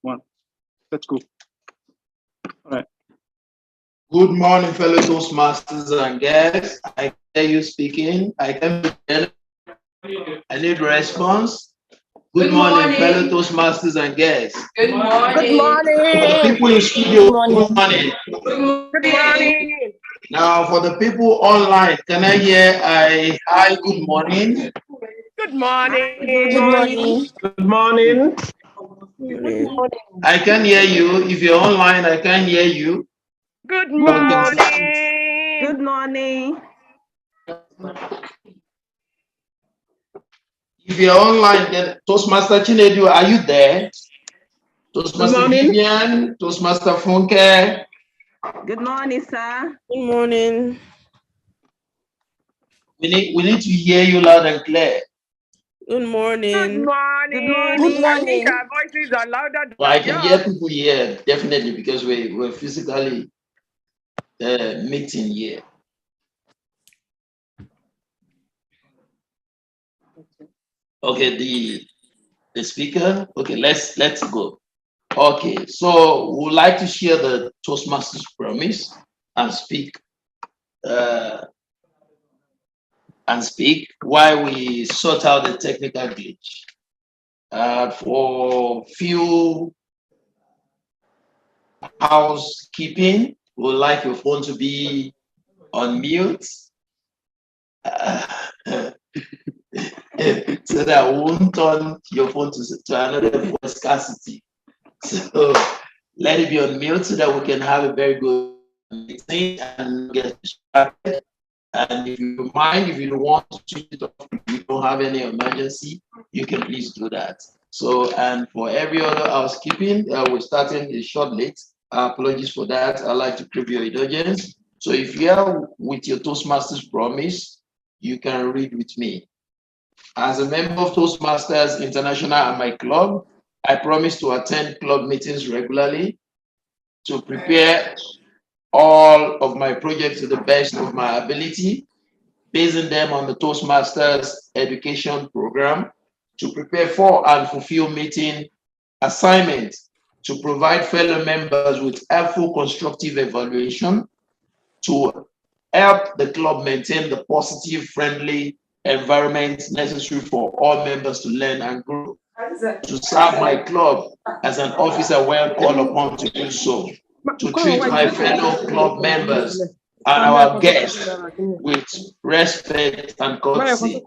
One. Let's go. All right. Good morning, fellow Toastmasters and guests. I hear you speaking. I need response. Good morning, fellow Toastmasters and guests. Good morning. Good morning. For the people in studio, Good morning. good morning. Good morning. Now, for the people online, can I hear a hi, good morning? Good morning. Good morning. Good morning. I can hear you. If you're online, I can hear you. Good morning. Good morning. If you're online, then Toastmaster Chinedu, are you there? Toastmaster Vivian, Toastmaster Funke. Good morning, sir. Good morning. We need to hear you loud and clear. Good morning. Good morning. Good morning. Good I think morning. our voices are louder than Well, I can yours. hear people here, definitely, because we're physically meeting here. Okay, the speaker. Okay, let's go. Okay, so we would like to share the Toastmasters promise and speak while we sort out the technical glitch. For few housekeeping, we would like your phone to be on mute. So that I won't turn your phone to another voice scarcity. So let it be on mute so that we can have a very good meeting and get started. And if you mind, if you want to switch it off, if you don't have any emergency, you can please do that. So, and for every other housekeeping, we're starting a short late. Apologies for that. I'd like to crave your indulgence. So if you are with your Toastmasters promise, you can read with me. As a member of Toastmasters International and my club, I promise to attend club meetings regularly to prepare all of my projects to the best of my ability, basing them on the Toastmasters education program, to prepare for and fulfill meeting assignments, to provide fellow members with helpful constructive evaluation, to help the club maintain the positive, friendly environment necessary for all members to learn and grow, to serve my club as an officer when called upon to do so, to treat my fellow club members and our guests with respect and courtesy,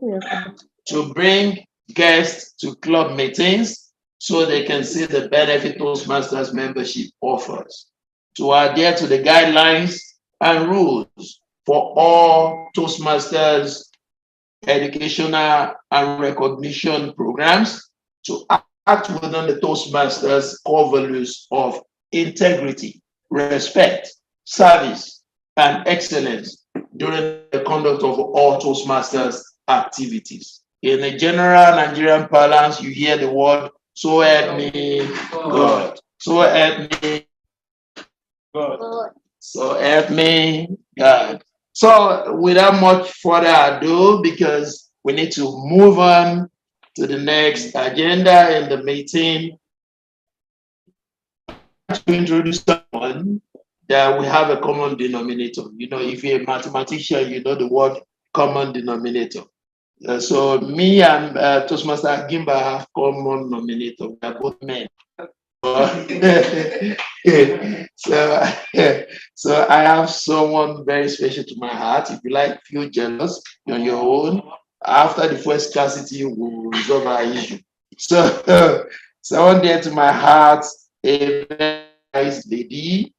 to bring guests to club meetings so they can see the benefit Toastmasters membership offers, to adhere to the guidelines and rules for all Toastmasters educational and recognition programs, to act within the Toastmasters core values of integrity, respect, service, and excellence during the conduct of all Toastmasters activities. In the general Nigerian parlance, you hear the word, so help me God. So help me God. So help me God. So without much further ado, because we need to move on to the next agenda in the meeting, to introduce someone that we have a common denominator. You know, if you're a mathematician, you know the word common denominator. So me and Toastmaster Gimba have common denominator. We are both men. So I have someone very special to my heart. If you like, feel jealous on your own. After the first scarcity, we'll resolve our issue. So someone dear to my heart, a very nice lady,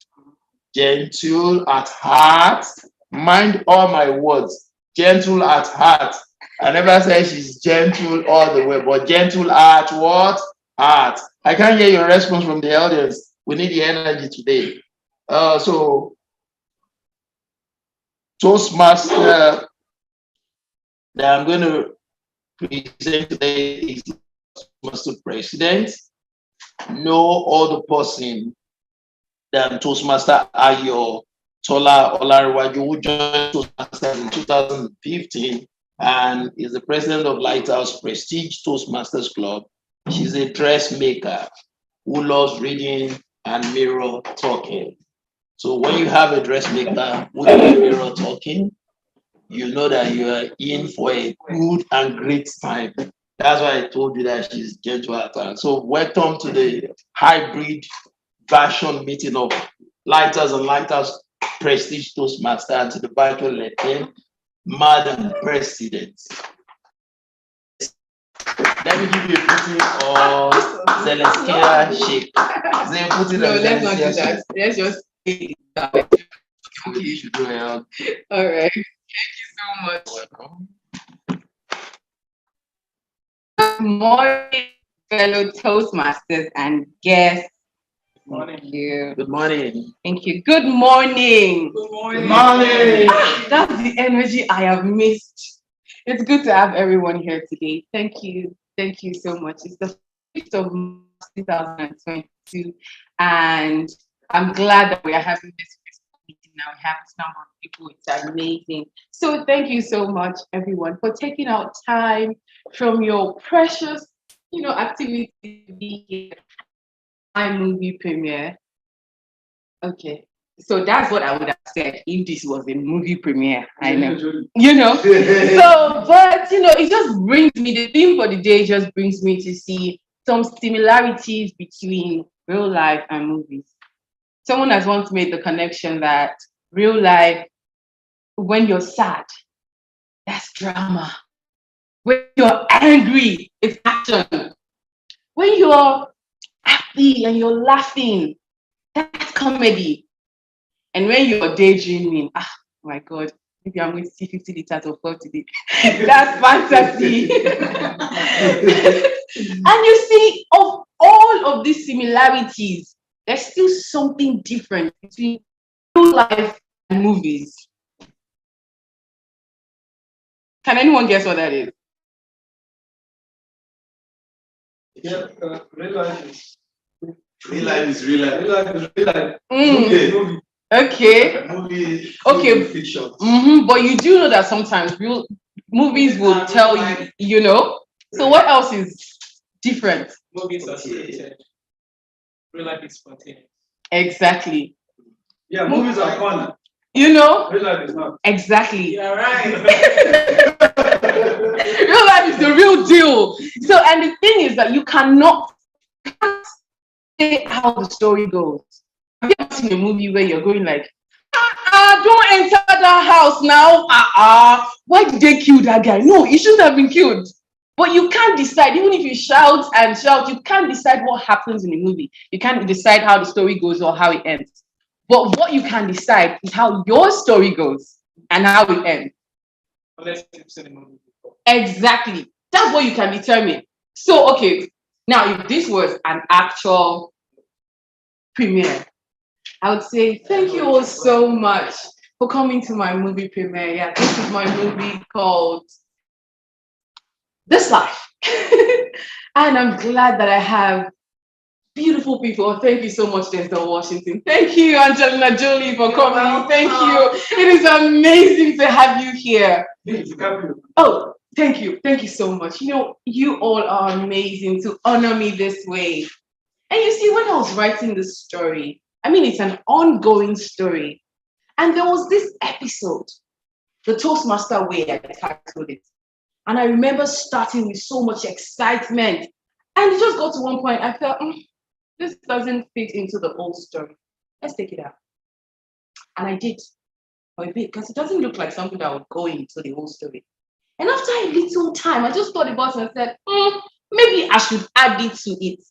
gentle at heart. Mind all my words, gentle at heart. I never say she's gentle all the way, but gentle at what? Heart. I can't hear your response from the audience. We need the energy today. So Toastmaster that I'm going to present today is Toastmaster President. No other person than Toastmaster Ayo Tola Olariwaju, who joined Toastmasters in 2015 and is the president of Lighthouse Prestige Toastmasters Club. She's a dressmaker. who loves reading and mirror talking. So when you have a dressmaker who does mirror talking, you know that you are in for a good and great time. That's why I told you that she's gentle at times. So welcome to the hybrid version meeting of Lighthouse and Lighthouse Prestige Toastmaster, and to the virtual legend, Madam President. Let me give you a putting or Celestia shake. No, let's not do that. Let's just take it down. You should do it. All right. Thank you so much. Welcome. Good morning, fellow Toastmasters and guests. Morning. Thank you. Good morning. Thank you. Good morning. Good morning. Good morning. That's the energy I have missed. It's good to have everyone here today. Thank you. Thank you so much. It's the 5th of March 2022, and I'm glad that we are having this meeting now. We have this number of people. It's amazing. So thank you so much, everyone, for taking out time from your precious, activity to be here. My movie premiere. Okay. So that's what I would have said if this was a movie premiere. I know. So, but it just brings me, the theme for the day just brings me to see some similarities between real life and movies. Someone has once made the connection that real life, when you're sad, that's drama. When you're angry, it's action. When you're happy and you're laughing, that's comedy. And when you're daydreaming, my God, maybe I'm going to see 50 liters of fuel today. That's fantasy. And you see, of all of these similarities, there's still something different between real life and movies. Can anyone guess what that is? Yeah, real life is Real life is real life. real life is real life. Okay. Okay. Movie. Okay. Fiction. But you do know that sometimes real movies will tell you, So what else is different? Movies are scripted. Real life is spontaneous. Exactly. Yeah, movies are fun. Real life is not. Exactly. Yeah, right. Real life is the real deal. So, and the thing is that you can't say how the story goes. Have you ever seen a movie where you're going like, don't enter that house now. Why did they kill that guy? No, he shouldn't have been killed. But you can't decide, even if you shout and shout, you can't decide what happens in the movie. You can't decide how the story goes or how it ends. But what you can decide is how your story goes and how it ends. Unless you've seen the movie before. Exactly. That's what you can determine. So, okay, now if this was an actual premiere, I would say thank you all so much for coming to my movie premiere. Yeah, this is my movie called This Life. And I'm glad that I have beautiful people. Thank you so much, Denzel Washington. Thank you, Angelina Jolie, for coming. Thank you. It is amazing to have you here. Oh, thank you. Thank you so much. You all are amazing to honor me this way. And you see, when I was writing this story, it's an ongoing story. And there was this episode, The Toastmaster Way, I titled it. And I remember starting with so much excitement. And it just got to one point, I felt, this doesn't fit into the old story. Let's take it out. And I did for a bit, because it doesn't look like something that would go into the whole story. And after a little time, I just thought about it and said, maybe I should add it to it.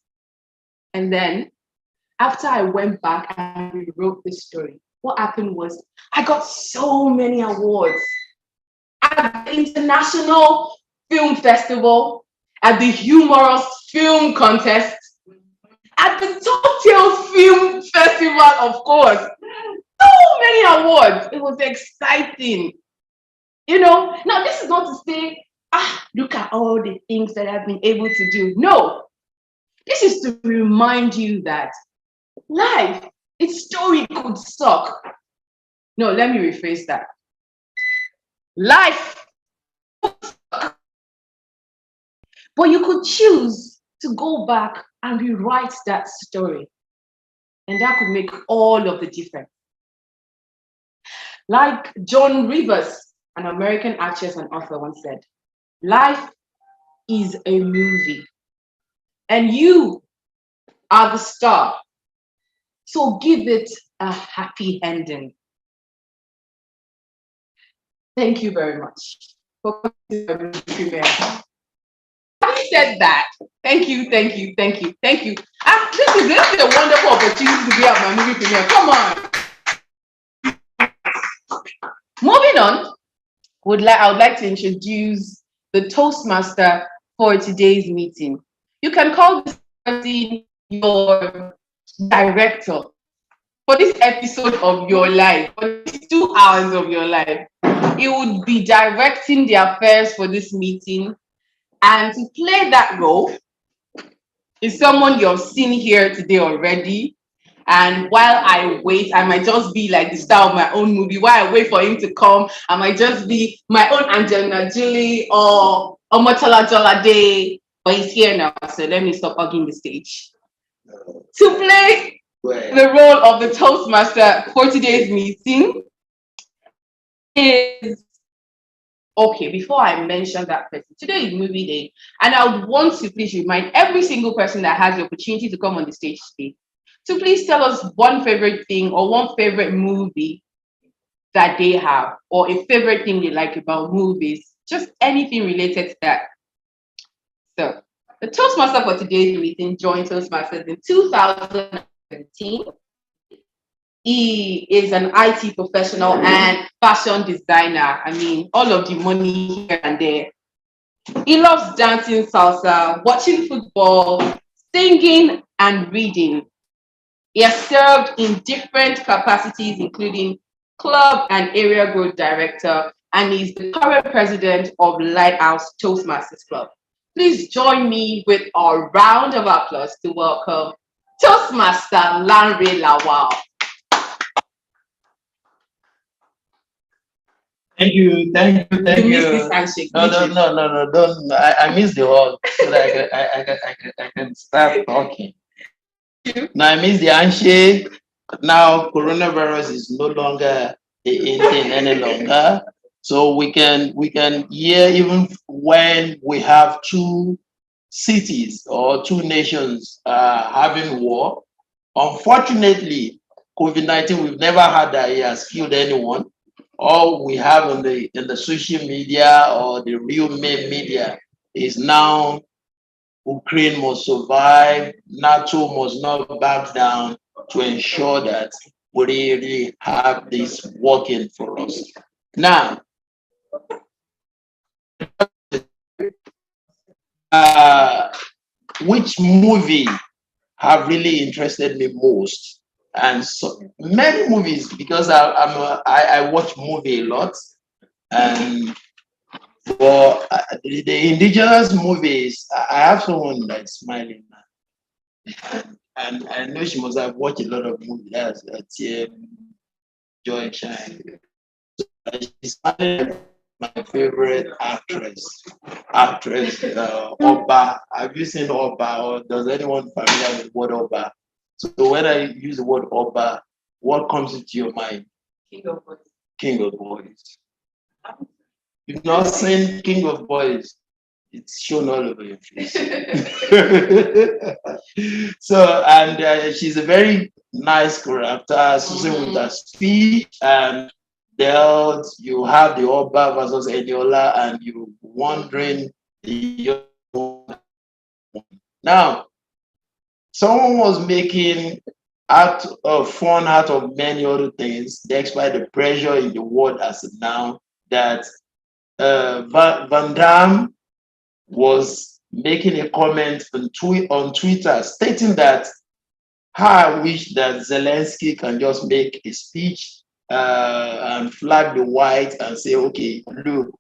And then, after I went back and rewrote this story, what happened was I got so many awards at the International Film Festival, at the Humorous Film Contest, at the Top Tales Film Festival, of course. So many awards. It was exciting. Now this is not to say, look at all the things that I've been able to do. No, this is to remind you that life, its story could suck. No, let me rephrase that. Life could suck, but you could choose to go back and we write that story. And that could make all of the difference. Like Joan Rivers, an American actress and author, once said, life is a movie, and you are the star. So give it a happy ending. Thank you very much for coming to the premiere. Having said that, thank you. This is a wonderful opportunity to be at my movie premiere. Come on. Moving on, I would like to introduce the Toastmaster for today's meeting. You can call this person your director for this episode of your life, for these 2 hours of your life. He would be directing the affairs for this meeting, and to play that role is someone you've seen here today already. And while I wait, I might just be like the star of my own movie. While I wait for him to come, I might just be my own Angelina Jolie or Omotola Jolade. But he's here now, so let me stop hugging the stage. To play the role of the Toastmaster for today's meeting is, okay, before I mention that person, today is movie day, and I would want to please remind every single person that has the opportunity to come on the stage today to please tell us one favorite thing or one favorite movie that they have, or a favorite thing they like about movies, just anything related to that. So, the Toastmaster for today's meeting joined Toastmasters in 2017. He is an IT professional and fashion designer. I mean, all of the money here and there. He loves dancing salsa, watching football, singing, and reading. He has served in different capacities, including club and area growth director, and he's the current president of Lighthouse Toastmasters Club. Please join me with a round of applause to welcome Toastmaster Lanre Lawal. Thank you. You missed this handshake. No, don't. I missed the hug so that I can start talking. Now I miss the handshake. Now coronavirus is no longer in any longer. So we can hear even when we have 2 cities or 2 nations having war. Unfortunately, COVID-19, we've never had that it has killed anyone. All we have in the social media or the real main media is now Ukraine must survive, NATO must not back down to ensure that we really have this working for us. Now, which movie have really interested me most? And so many movies, because I watch movie a lot, and for the indigenous movies, I have someone that's smiling now, and I know she must have watched a lot of movies. That's Joy Shine. She's my favorite actress, Oba. Have you seen Oba, or does anyone familiar with the word Oba? So when I use the word Oba, what comes into your mind? King of Boys. King of Boys. You've not seen King of Boys. It's shown all over your face. So, and she's a very nice character, Susan with her speech, and you have the Oba versus Eniola, and you're wondering now. Someone was making fun out of many other things, despite the pressure in the world as of now, that Van Damme was making a comment on Twitter stating that how I wish that Zelensky can just make a speech and flag the white and say, okay, look,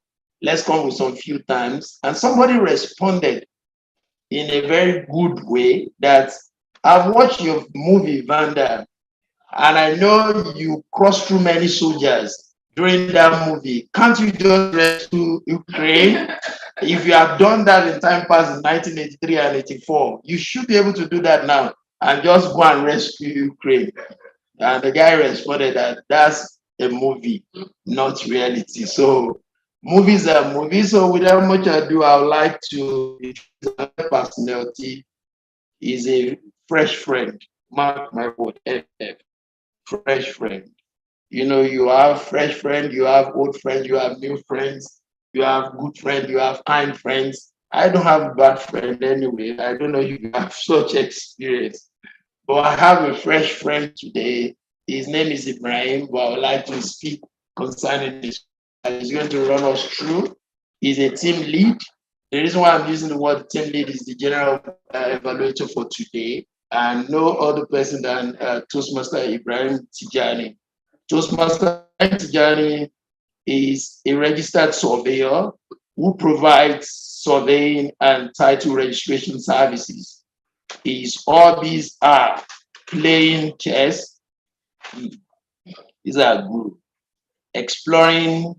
let's come with some few times. And somebody responded in a very good way that I've watched your movie, Van Damme, and I know you crossed through many soldiers during that movie. Can't you just rescue Ukraine? If you have done that in time past in 1983 and 84, you should be able to do that now and just go and rescue Ukraine. And the guy responded that that's a movie, not reality. So movies are movies. So without much ado, I would like to introduce another personality. He's a fresh friend. Mark my word, FF. Fresh friend. You know, you have fresh friend, you have old friends, you have new friends, you have good friends, you have kind friends. I don't have a bad friend anyway. I don't know if you have such experience. But I have a fresh friend today. His name is Ibrahim, but I would like to speak concerning this. He's going to run us through. He's a team lead. The reason why I'm using the word team lead is the general evaluator for today, and no other person than Toastmaster Ibrahim Tijani. Toastmaster Tijani is a registered surveyor who provides surveying and title registration services. His hobbies are playing chess. These are good. Exploring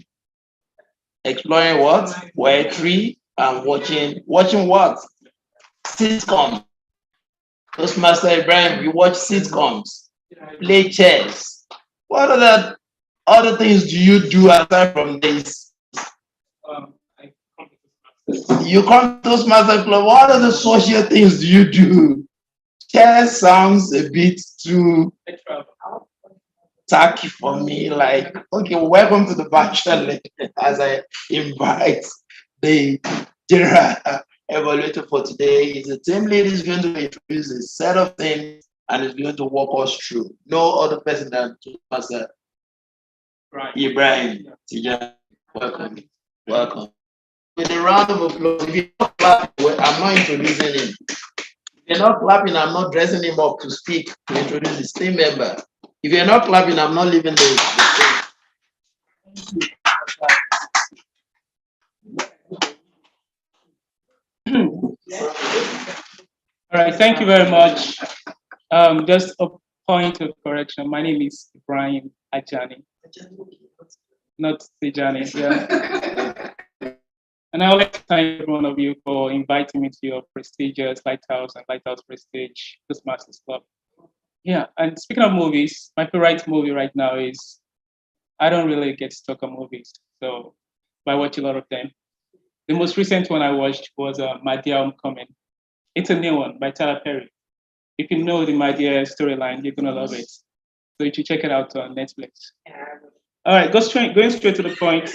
what? Poetry and watching what? Sitcoms. Toastmaster Ibrahim, you watch sitcoms, play chess. What other things do you do aside from this? You come to Toastmaster Club, what other social things do you do? Chess sounds a bit too tacky for me. Like, okay, welcome to the bachelor as I invite the general evaluator for today. He's a team lead. Is going to introduce a set of things and is going to walk us through. No other person than Toastmaster Ibrahim Tijani. Welcome. Welcome. With a round of applause. If you're not clapping, I'm not introducing him. If you're not clapping, I'm not dressing him up to speak, to introduce his team member. If you're not clapping, I'm not leaving the stage. All right, thank you very much. Just a point of correction. My name is Ibrahim Ajani, not Tijani. Yeah. And I would like to thank every one of you for inviting me to your prestigious Lighthouse and Lighthouse Prestige Toastmasters Club. Yeah, and speaking of movies, my favorite movie right now is, I don't really get stuck on movies, so I watch a lot of them. The most recent one I watched was My Dear Homecoming. It's a new one by Tyler Perry. If you know the My Dear storyline, you're gonna love it. So you should check it out on Netflix. All right, going straight to the point.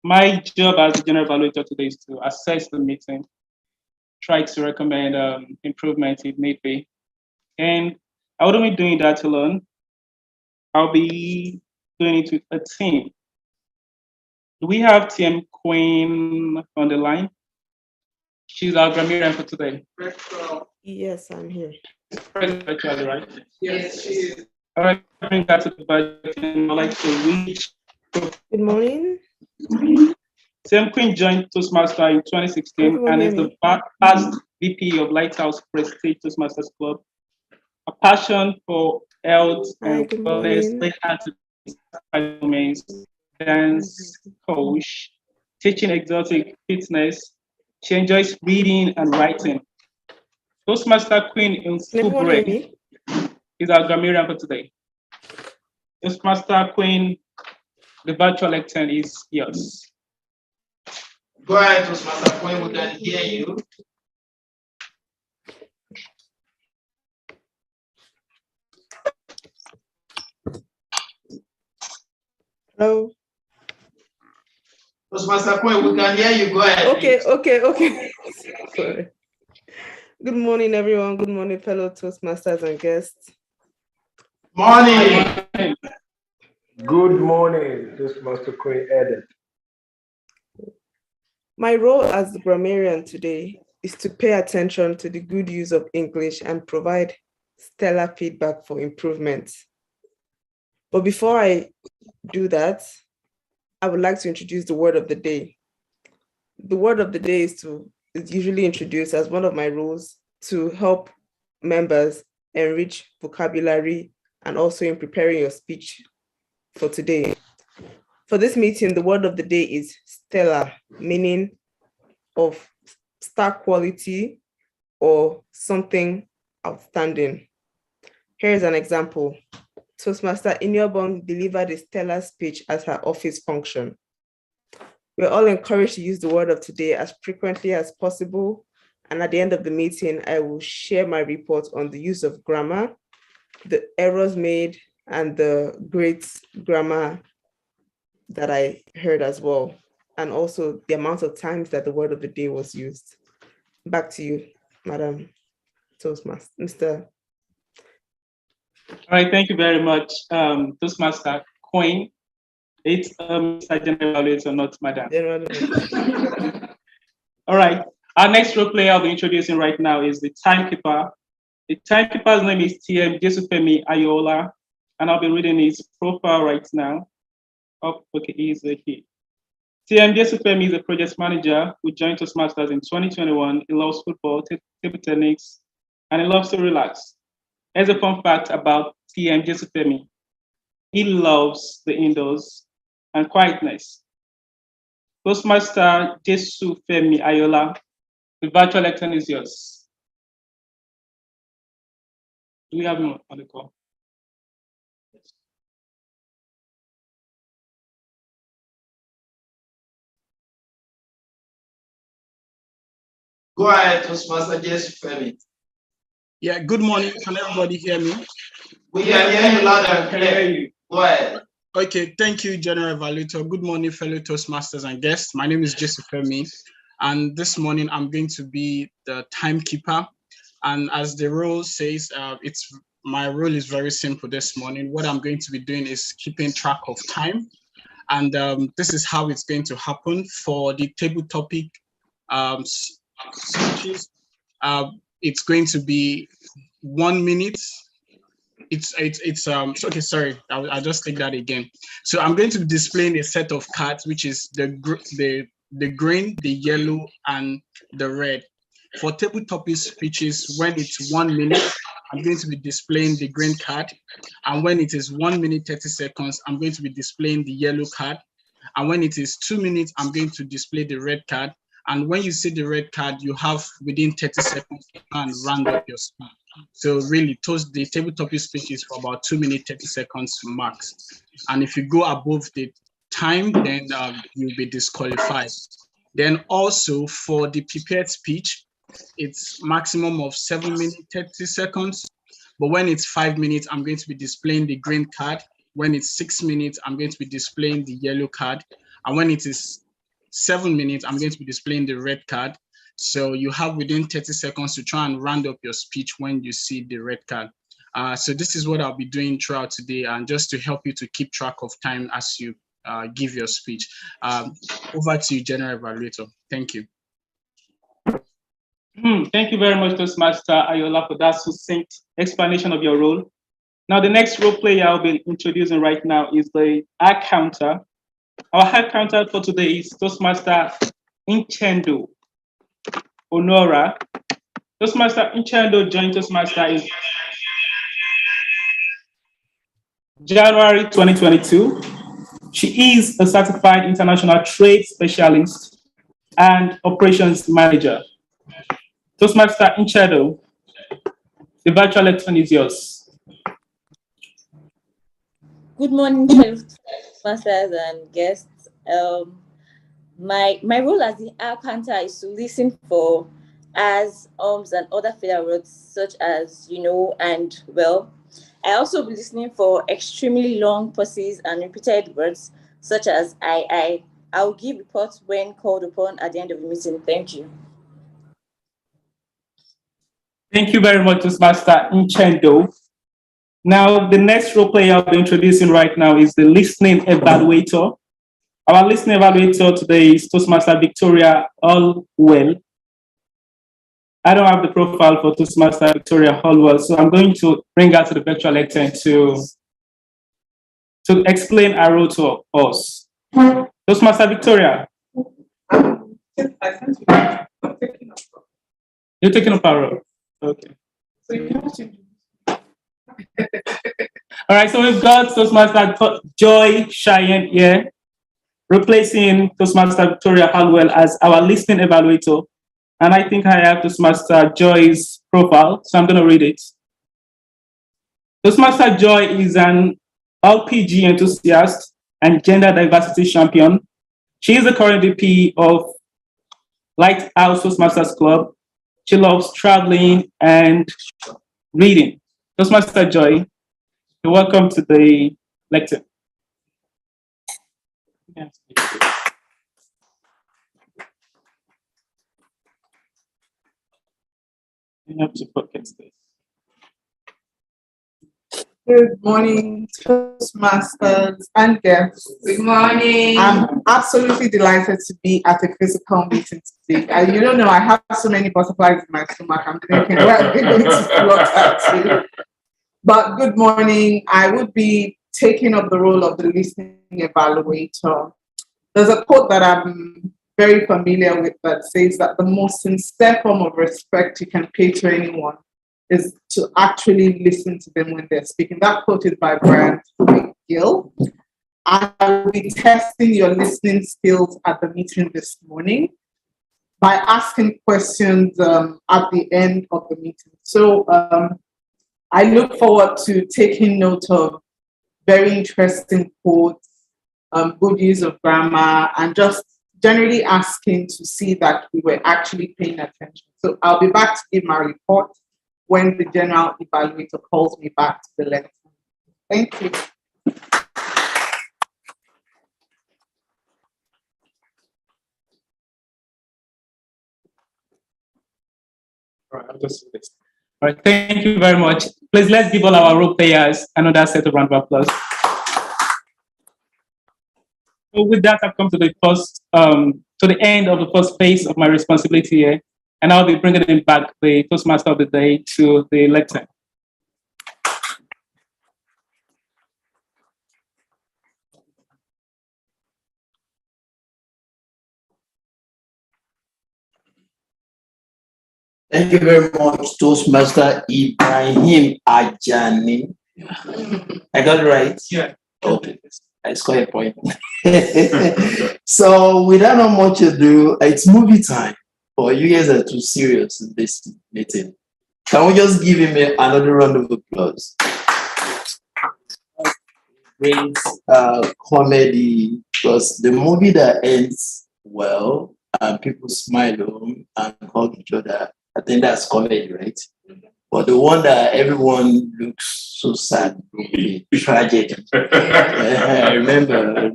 My job as the general evaluator today is to assess the meeting, try to recommend improvements if need be. And I wouldn't be doing that alone. I'll be doing it with a team. Do we have TM Queen on the line? She's our grammarian for today. Yes, I'm here. Actually, right? Yes, she is. All right, bring that to the budget. I'd like to reach. Good morning. TM Queen joined Toastmaster in 2016 and is the past VP of Lighthouse Prestige Toastmasters Club. A passion for health and wellness, dance coach, teaching exotic fitness. She enjoys reading and writing. Toastmaster Queen in school break is our grammarian for today. Toastmaster Queen, the virtual lectern is yours. Go ahead, Toastmaster Queen, we can hear you. Hello. Toastmaster Queen, we can hear you. Go ahead. Okay. Sorry. Good morning, everyone. Good morning, fellow Toastmasters and guests. Morning. Good morning, Toastmaster Queen Edith. My role as the grammarian today is to pay attention to the good use of English and provide stellar feedback for improvement. But before I do that, I would like to introduce the word of the day. The word of the day is usually introduced as one of my roles to help members enrich vocabulary and also in preparing your speech for today. For this meeting, the word of the day is stellar, meaning of star quality or something outstanding. Here's an example. Toastmaster Inyobong delivered a stellar speech at her office function. We're all encouraged to use the word of today as frequently as possible. And at the end of the meeting, I will share my report on the use of grammar, the errors made, and the great grammar that I heard as well, and also the amount of times that the word of the day was used. Back to you, Madam Toastmaster, Mr. All right, thank you very much, Toastmaster Queen. It's Mr. General Evaluator, not Madam. All right, our next role player I'll be introducing right now is the timekeeper. The timekeeper's name is TM Jesufemi Ayola, and I'll be reading his profile right now. Oh, okay, he's here. TM Jesufemi is a project manager who joined Toastmasters in 2021. He loves football, table tennis, and he loves to relax. Here's a fun fact about TM Jesufemi. He loves the indoors and quietness. Toastmaster Jesufemi Ayola, the virtual lectern is yours. Do we have him on the call? Go ahead, Toastmaster Jesufemi. Yeah, good morning. Can everybody hear me? We can hear you loud and clear. Go ahead. Okay, thank you, General Evaluator. Good morning, fellow Toastmasters and guests. My name is Jesufemi, and this morning I'm going to be the timekeeper. And as the role says, my role is very simple this morning. What I'm going to be doing is keeping track of time. And this is how it's going to happen for the table topic speeches. It's going to be 1 minute. Okay, sorry, I'll just take that again. So I'm going to be displaying a set of cards, which is the green, the yellow, and the red. For table topic speeches, when it's 1 minute, I'm going to be displaying the green card. And when it is 1 minute, 30 seconds, I'm going to be displaying the yellow card. And when it is 2 minutes, I'm going to display the red card. And when you see the red card, you have within 30 seconds to round up your speech. So really, the table topic speech is for about 2 minutes, 30 seconds max. And if you go above the time, then you'll be disqualified. Then also for the prepared speech, it's maximum of 7 minutes, 30 seconds. But when it's 5 minutes, I'm going to be displaying the green card. When it's 6 minutes, I'm going to be displaying the yellow card. And when it is 7 minutes, I'm going to be displaying the red card. So you have within 30 seconds to try and round up your speech when you see the red card. So this is what I'll be doing throughout today, and just to help you to keep track of time as you give your speech. Over to you, General Evaluator. Thank you. Thank you very much, Toastmaster Ayola, for that succinct explanation of your role. Now, the next role player I'll be introducing right now is the eye counter. Our eye counter for today is Toastmaster Inchendo Honora. Toastmaster Inchendo joined Toastmaster in January 2022. She is a certified international trade specialist and operations manager. Toastmaster Inchendo, the virtual lecture is yours. Good morning, Toastmasters and guests. My role as the eye counter is to listen for as, and other filler words such as, and well. I also be listening for extremely long pauses and repeated words such as I. I'll give reports when called upon at the end of the meeting. Thank you. Thank you very much, Toastmaster Inchendo. Now, the next role player I'll be introducing right now is the listening evaluator. Our listening evaluator today is Toastmaster Victoria Allwell. I don't have the profile for Toastmaster Victoria Allwell, so I'm going to bring her to the virtual lectern to explain our role to us. Toastmaster Victoria. You're taking up our role. Okay. All right, so we've got Toastmaster Joy Cheyenne here. replacing Toastmaster Victoria Hallwell as our listening evaluator. And I think I have Toastmaster Joy's profile, so I'm going to read it. Toastmaster Joy is an LPG enthusiast and gender diversity champion. She is the current VP of Lighthouse Toastmasters Club. She loves traveling and reading. Toastmaster Joy, you're welcome to the lecture. You have to focus this. Good morning, Toastmasters and guests. Good morning. I'm absolutely delighted to be at a physical meeting today. You don't know, I have so many butterflies in my stomach. I'm thinking, where are we going to plot that to? But good morning. I would be taking up the role of the listening evaluator. There's a quote that I'm very familiar with that says that the most sincere form of respect you can pay to anyone is to actually listen to them when they're speaking. That quote is by Brian Gill. I will be testing your listening skills at the meeting this morning by asking questions at the end of the meeting. So I look forward to taking note of very interesting quotes, good use of grammar, and just generally asking to see that we were actually paying attention. So I'll be back to give my report when the general evaluator calls me back to the lecture. Thank you. All right, I'll just do this. All right, thank you very much. Please let's give all our role players another set of round of applause. So with that, I've come to the end of the first phase of my responsibility here, and I'll be bringing in back the Toastmaster of the day to the lectern. Thank you very much, Toastmaster Ibrahim Ajani. I got it right? Yeah. Okay. I score a point. So without not much ado, it's movie time. Oh, you guys are too serious in this meeting. Can we just give him another round of applause? Great comedy, because the movie that ends well and people smile and hug each other, I think that's comedy, right? But the one that everyone looks so sad, tragic. I remember.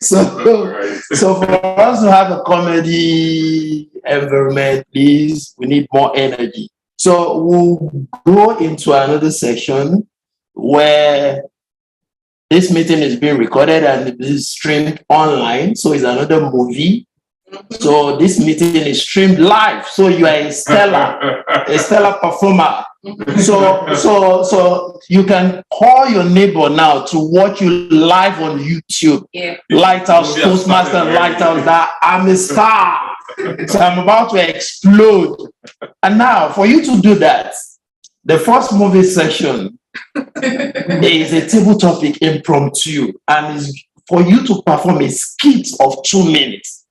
So for us to have a comedy environment, please, we need more energy. So we'll go into another section where this meeting is being recorded and it is streamed online. So it's another movie. So this meeting is streamed live. So you are a stellar performer. So you can call your neighbor now to watch you live on YouTube. Yeah. Lighthouse, Toastmasters, Lighthouse, that I'm a star. So I'm about to explode. And now for you to do that, the first movie section is a table topic impromptu, and is for you to perform a skit of 2 minutes.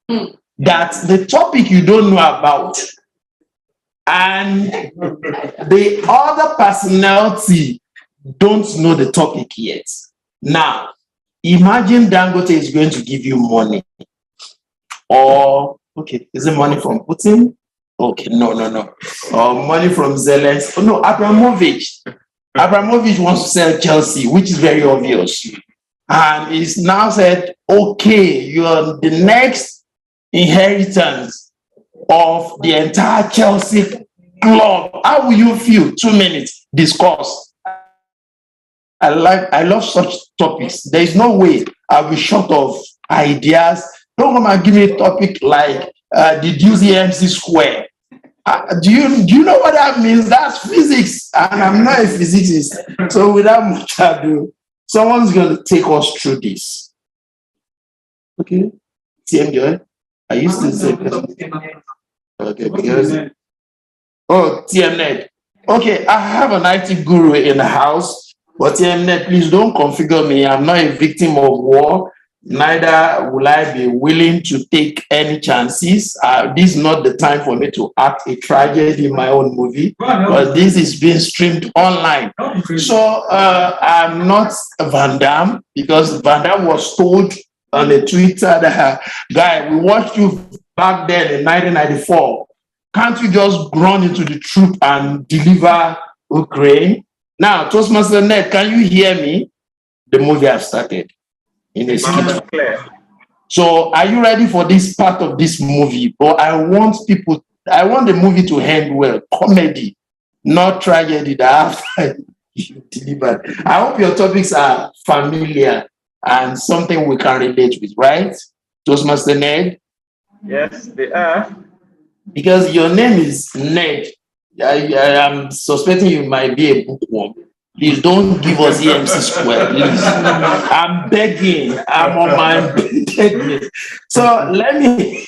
That's the topic you don't know about. And the other personality don't know the topic yet. Now, imagine Dangote is going to give you money. Or, okay, is it money from Putin? Okay, no. Or money from Zelensky. Oh, no, Abramovich. Abramovich wants to sell Chelsea, which is very obvious. And he's now said, okay, you are the next inheritance of the entire Chelsea club. How will you feel? 2 minutes, discuss. I love such topics. There is no way I'll be short of ideas. Don't come and give me a topic like deduce the MC square. Do you know what that means? That's physics, and I'm not a physicist. So without much ado, someone's going to take us through this. Okay, TM Joy. I used to say okay, because TMNet. Okay, I have an IT guru in the house, but TMNet, please don't configure me. I'm not a victim of war. neither will I be willing to take any chances. This is not the time for me to act a tragedy in my own movie, but this is being streamed online. So I'm not Van Damme, because Van Damme was told on the Twitter that, guy, we watched you back then in 1994. Can't you just run into the troop and deliver Ukraine? Now, Toastmaster Ned, can you hear me? The movie I've started in a skit. So are you ready for this part of this movie? But I want the movie to end well. Comedy, not tragedy that after you delivered. I hope your topics are familiar and something we can relate with, right? Toastmaster Ned? Yes, they are. Because your name is Ned. I am suspecting you might be a bookworm. Please don't give us EMC square, please. I'm begging. I'm on my begging. So let me,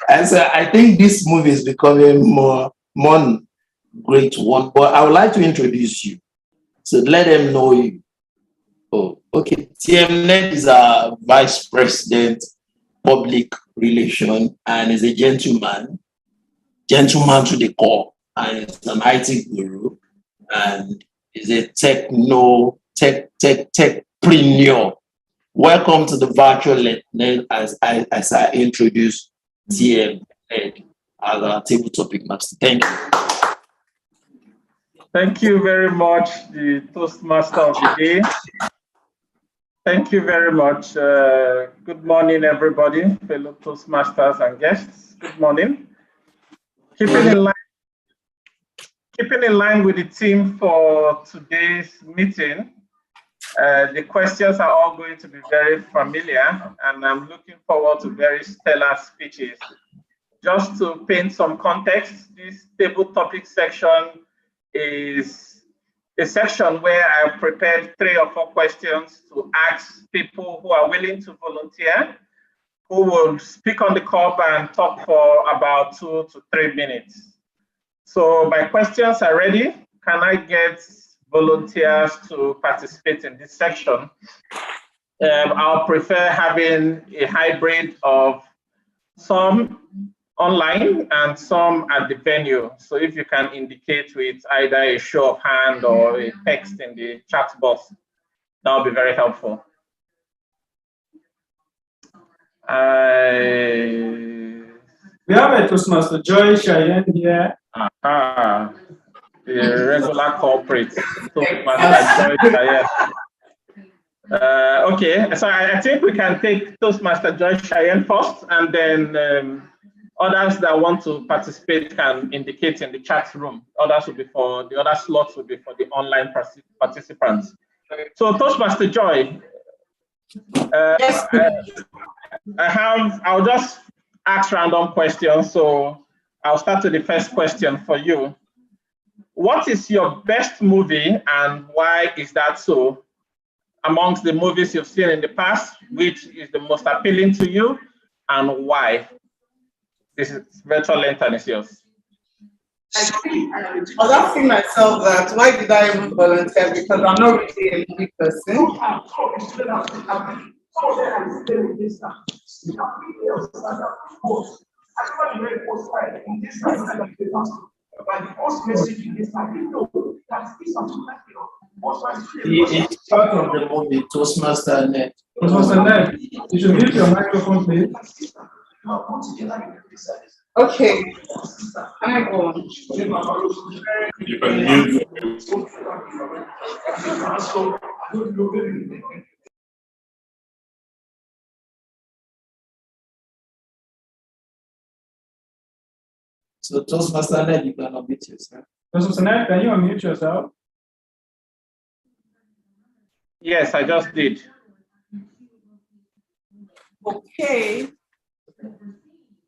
and so I think this movie is becoming more great one, but I would like to introduce you. So let them know you. Oh, okay. TM Ned is our Vice President, Public Relation, and is a gentleman to the core, and is an IT guru, and is a techpreneur. Welcome to the virtual Ned as I introduce TM Ned as our table topic master. Thank you. Thank you very much, the Toastmaster of the day. Thank you very much. Good morning, everybody, fellow Toastmasters and guests. Good morning. Keeping in line with the theme for today's meeting, the questions are all going to be very familiar, and I'm looking forward to very stellar speeches. Just to paint some context, this table topic section is a section where I prepared 3 or 4 questions to ask people who are willing to volunteer, who will speak on the curb and talk for about 2 to 3 minutes. So my questions are ready. Can I get volunteers to participate in this section? I'll prefer having a hybrid of some online and some at the venue. So if you can indicate with either a show of hand or a text in the chat box, that would be very helpful. We have a Toastmaster Joy Cheyenne here. The regular culprit, Toastmaster Joy Cheyenne. Okay, so I think we can take Toastmaster Joy Cheyenne first, and then others that want to participate can indicate in the chat room. Others will be for the other slots will be for the online participants. So Toastmaster Joy, I'll just ask random questions. So I'll start with the first question for you. What is your best movie and why is that so? Amongst the movies you've seen in the past, which is the most appealing to you and why? This is virtual lantern is yours. I was asking myself that, why did I even volunteer? Because I'm not really a movie person. It's part of the movie Toastmaster Net. Toastmaster Ned, you should mute your microphone, please. Okay. Can I go on? You can mute. So Toastmaster Ned, you can unmute yourself. Toastmaster Ned, can you unmute yourself? Yes, I just did. Okay.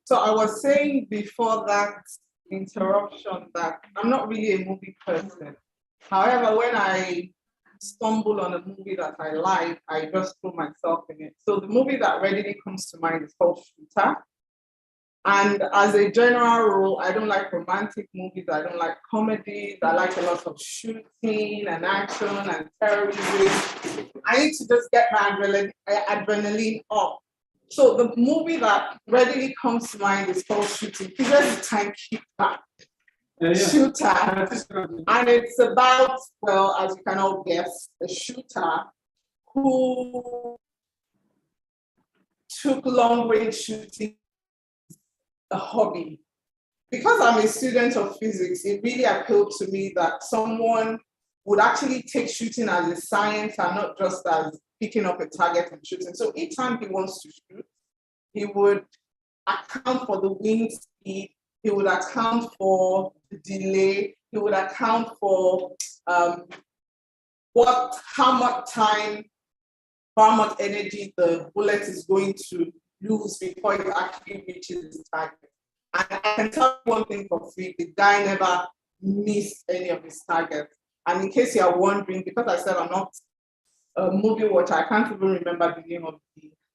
So I was saying before that interruption that I'm not really a movie person. However, when I stumble on a movie that I like, I just throw myself in it. So the movie that readily comes to mind is called Shooter. And as a general rule, I don't like romantic movies. I don't like comedies. I like a lot of shooting and action and terrorism. I need to just get my adrenaline up. So the movie that readily comes to mind is called Shooting. Here's the timekeeper. Shooter. And it's about, well, as you can all guess, a shooter who took long-range shooting a hobby. Because I'm a student of physics, it really appealed to me that someone would actually take shooting as a science and not just as picking up a target and shooting. So each time he wants to shoot, he would account for the wind speed, he would account for the delay, he would account for how much time, how much energy the bullet is going to lose before it actually reaches its target. And I can tell you one thing for free, the guy never missed any of his targets. And in case you are wondering, because I said I'm not a movie watcher, I can't even remember the name of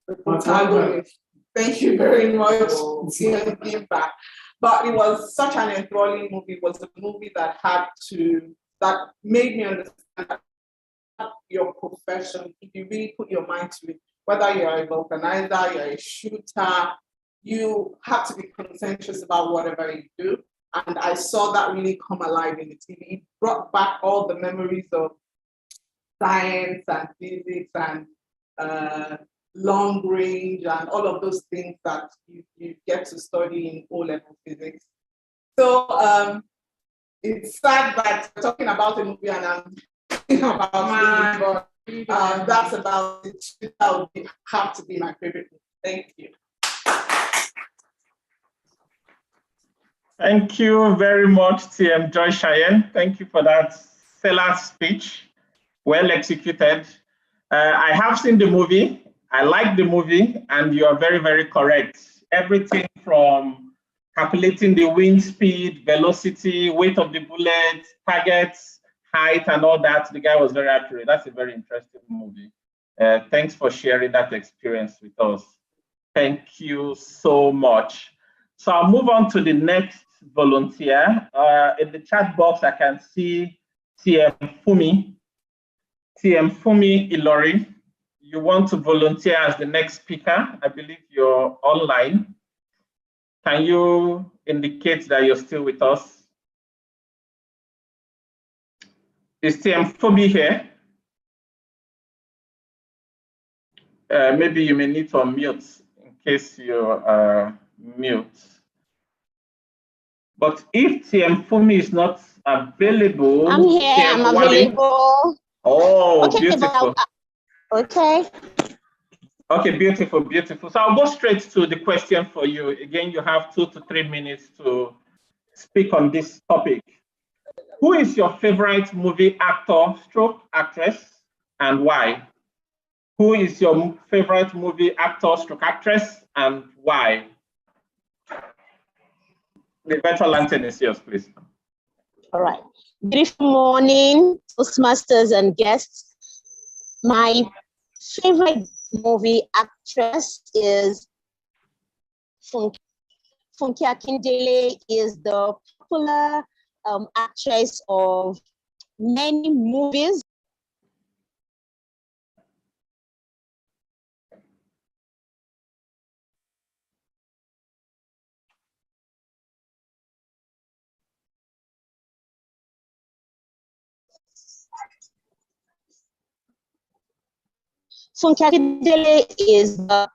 the protagonist. Thank you very much, TM back. But it was such an enthralling movie. It was a movie that made me understand that your profession, if you really put your mind to it, whether you're a vulcanizer, you're a shooter, you have to be conscientious about whatever you do. And I saw that really come alive in the TV. It brought back all the memories of science and physics and long range and all of those things that you get to study in O-level physics. So it's sad that we're talking about a movie and I'm talking about physics, but that's about it. That would have to be my favorite movie. Thank you. Thank you very much, TM Joy Cheyenne. Thank you for that stellar speech, well executed. I have seen the movie. I like the movie, and you are very, very correct. Everything from calculating the wind speed, velocity, weight of the bullet, targets, height, and all that, the guy was very accurate. That's a very interesting movie. Thanks for sharing that experience with us. Thank you so much. So I'll move on to the next volunteer. In the chat box, I can see TM Fumi. TM Fumi Ilori, you want to volunteer as the next speaker? I believe you're online. Can you indicate that you're still with us? Is TM Fumi here? Maybe you may need to unmute in case you're mute. But if TM Fumi is not available, I'm here, TM I'm available. Oh, okay, beautiful. Okay. Okay, beautiful, beautiful. So I'll go straight to the question for you. Again, you have 2 to 3 minutes to speak on this topic. Who is your favorite movie actor stroke actress and why? Who is your favorite movie actor stroke actress and why? The virtual lantern is yours, please. All right. Beautiful morning, Toastmasters and guests. My favorite movie actress is Funke Akindele, is the popular actress of many movies. Funke Akindele is the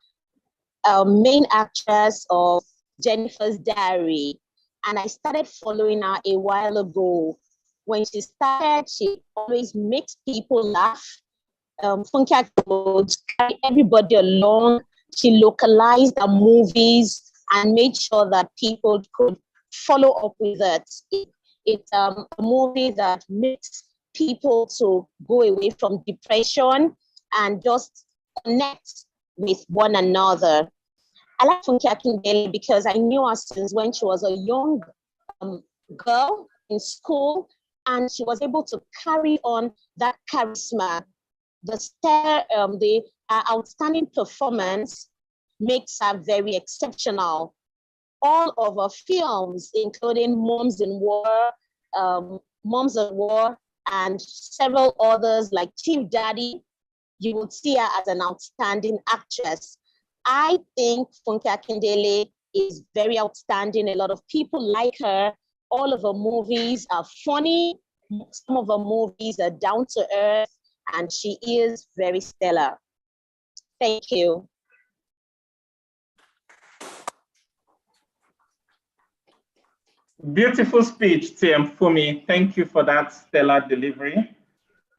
main actress of Jennifer's Diary, and I started following her a while ago. When she started, she always makes people laugh. Funke Akindele would carry everybody along. She localized her movies and made sure that people could follow up with it. It's a movie that makes people to go away from depression and just connect with one another. I like Funke Akindele because I knew her since when she was a young girl in school, and she was able to carry on that charisma. The outstanding performance makes her very exceptional. all of her films, including Moms in War, and several others like Chief Daddy. You would see her as an outstanding actress. I think Funke Akindele is very outstanding. A lot of people like her. All of her movies are funny. Some of her movies are down to earth, and she is very stellar. Thank you. Beautiful speech, TM Fumi. Thank you for that stellar delivery.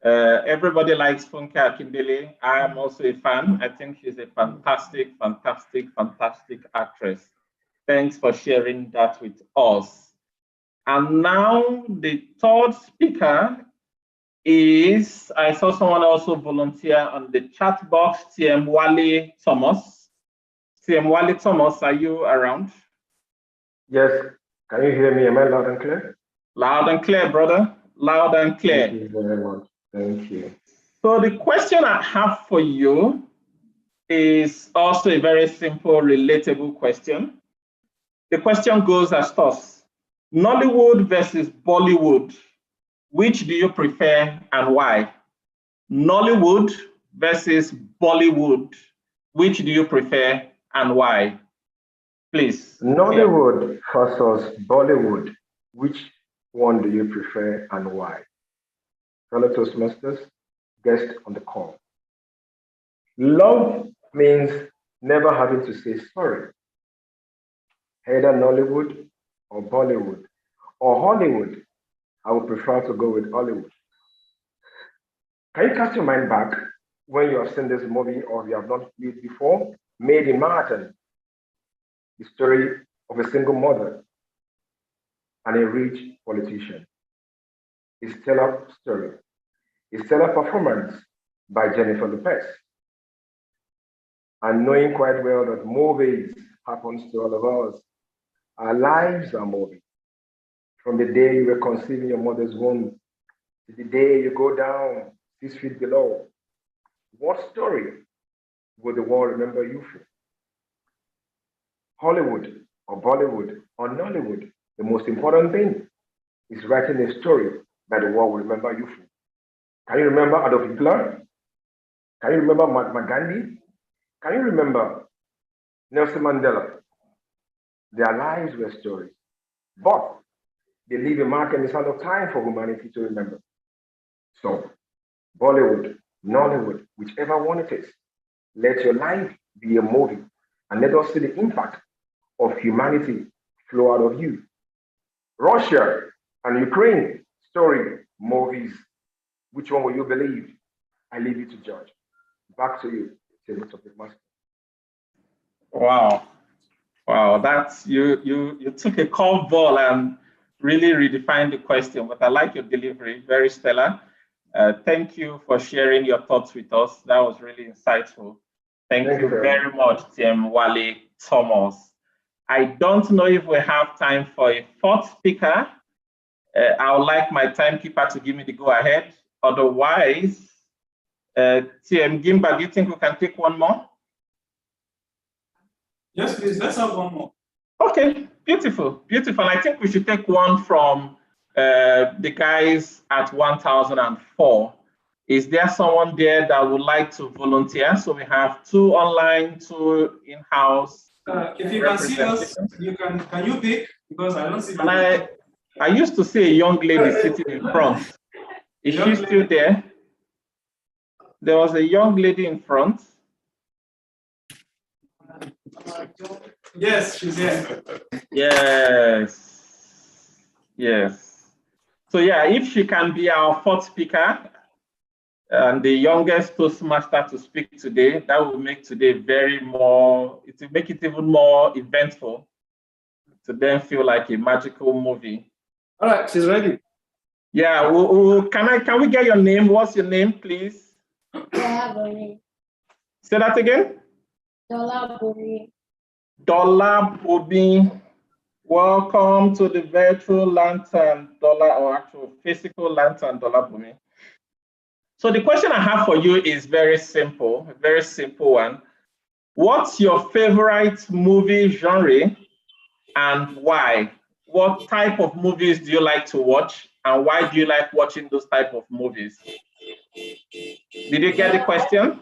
Everybody likes Funke Akindele. I am also a fan. I think she's a fantastic, fantastic, fantastic actress. Thanks for sharing that with us. And now the third speaker is, I saw someone also volunteer on the chat box, TM Wale Thomas. TM Wale Thomas, are you around? Yes. Can you hear me? Am I loud and clear? Loud and clear, brother. Loud and clear. Thank you very much. Thank you. So the question I have for you is also a very simple, relatable question. The question goes as thus: Nollywood versus Bollywood, which do you prefer and why? Nollywood versus Bollywood, which do you prefer and why? Please. Nollywood versus Bollywood, which one do you prefer and why? Fellow Toastmasters, guest on the call. Love means never having to say sorry. Either Nollywood or Bollywood or Hollywood, I would prefer to go with Hollywood. Can you cast your mind back when you have seen this movie or you have not viewed it before? Made in Manhattan, the story of a single mother and a rich politician. A stellar story, a stellar performance by Jennifer Lopez. And knowing quite well that movies happens to all of us, our lives are movies. From the day you were conceived in your mother's womb to the day you go down 6 feet below, what story will the world remember you for? Hollywood or Bollywood or Nollywood, the most important thing is writing a story that the world will remember you for. Can you remember Adolf Hitler? Can you remember Mahatma Gandhi? Can you remember Nelson Mandela? Their lives were stories, but they leave a mark in the sand of time for humanity to remember. So, Bollywood, Nollywood, whichever one it is, let your life be a movie and let us see the impact of humanity flow out of you. Russia and Ukraine, story, movies. Which one will you believe? I leave you to judge. Back to you, Table Topic Master. Wow. Wow, that's you took a curveball and really redefined the question, but I like your delivery, very stellar. Thank you for sharing your thoughts with us. That was really insightful. Thank you very much, Tim Wale Thomas. I don't know if we have time for a fourth speaker. I would like my timekeeper to give me the go-ahead. Otherwise, TM Gimba, do you think we can take one more? Yes, please. Let's have one more. Okay, beautiful, beautiful. I think we should take one from the guys at 1004. Is there someone there that would like to volunteer? So we have 2 online, 2 in-house. If you can see us, can you pick? Because I don't see. And I used to see a young lady sitting in front. Is she still there? There was a young lady in front. Yes, she's here. Yes. Yes. So yeah, if she can be our fourth speaker and the youngest Toastmaster to speak today, that will make today it will make it even more eventful to then feel like a magical movie. All right, she's ready. Yeah, can we get your name? What's your name, please? Dolaburi. Say that again. Dolaburi. Dolaburi. Welcome to the virtual lantern, or actual physical lantern, Dolaburi. So the question I have for you is very simple, a very simple one. What's your favorite movie genre and why? What type of movies do you like to watch, and why do you like watching those type of movies? Did you get the question?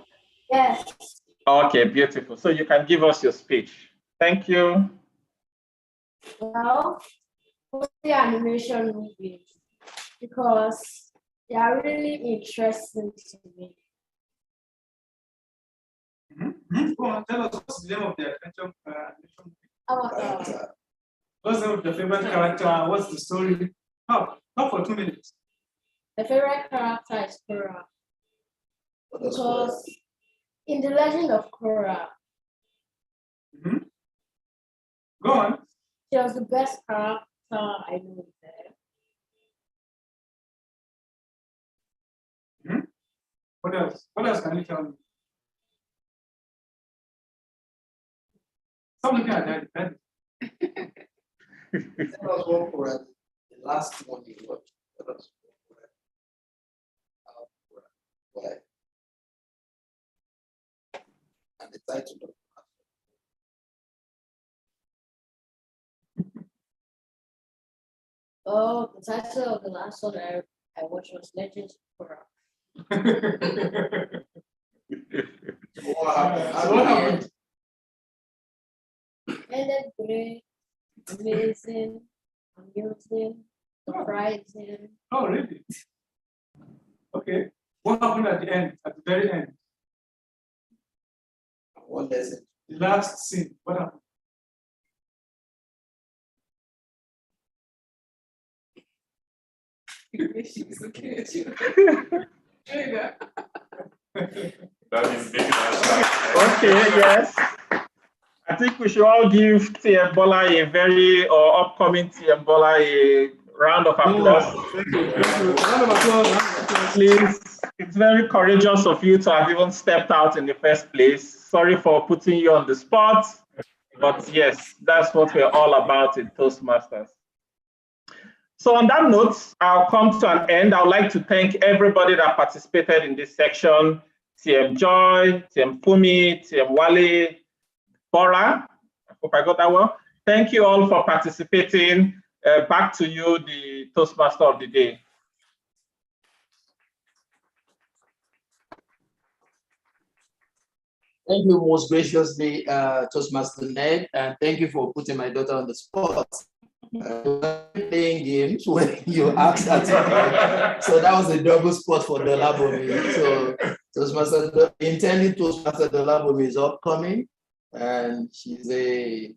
Yes. Okay, beautiful. So you can give us your speech. Thank you. Well, mostly animation movies because they are really interesting to me. Go on, tell us what's the name of the animation Avatar. What's the name of your favorite character? What's the story? Talk for 2 minutes. My favorite character is Korra because in the Legend of Korra, Go on. she was the best character I know there. What else? What else can you tell me? Stop looking at that. Tell us what Korra, the last one you watched. Tell us why. And the title of Oh, the title of the last one I watched was Legends of Korra. what happened? So what happened? Ended great, amazing, amusing, surprising. Oh, really? Okay. What happened at the end? At the very end? What lesson? The last scene. What happened? She's looking at you. That is big. Okay, yes. I think we should all give TM Bola a upcoming TM Bola a round of applause. Thank you. Round of applause. Please, it's very courageous of you to have even stepped out in the first place. Sorry for putting you on the spot, but yes, that's what we're all about in Toastmasters. So on that note, I'll come to an end. I would like to thank everybody that participated in this section. TM Joy, TM Fumi, TM Wale, Bora. I hope I got that one. Thank you all for participating. Back to you, the Toastmaster of the day. Thank you most graciously, Toastmaster Ned, and thank you for putting my daughter on the spot. Playing games when you asked that. So that was a double spot for Dolabomi. So Toastmaster, intending Toastmaster Dolabomi is upcoming, and she's a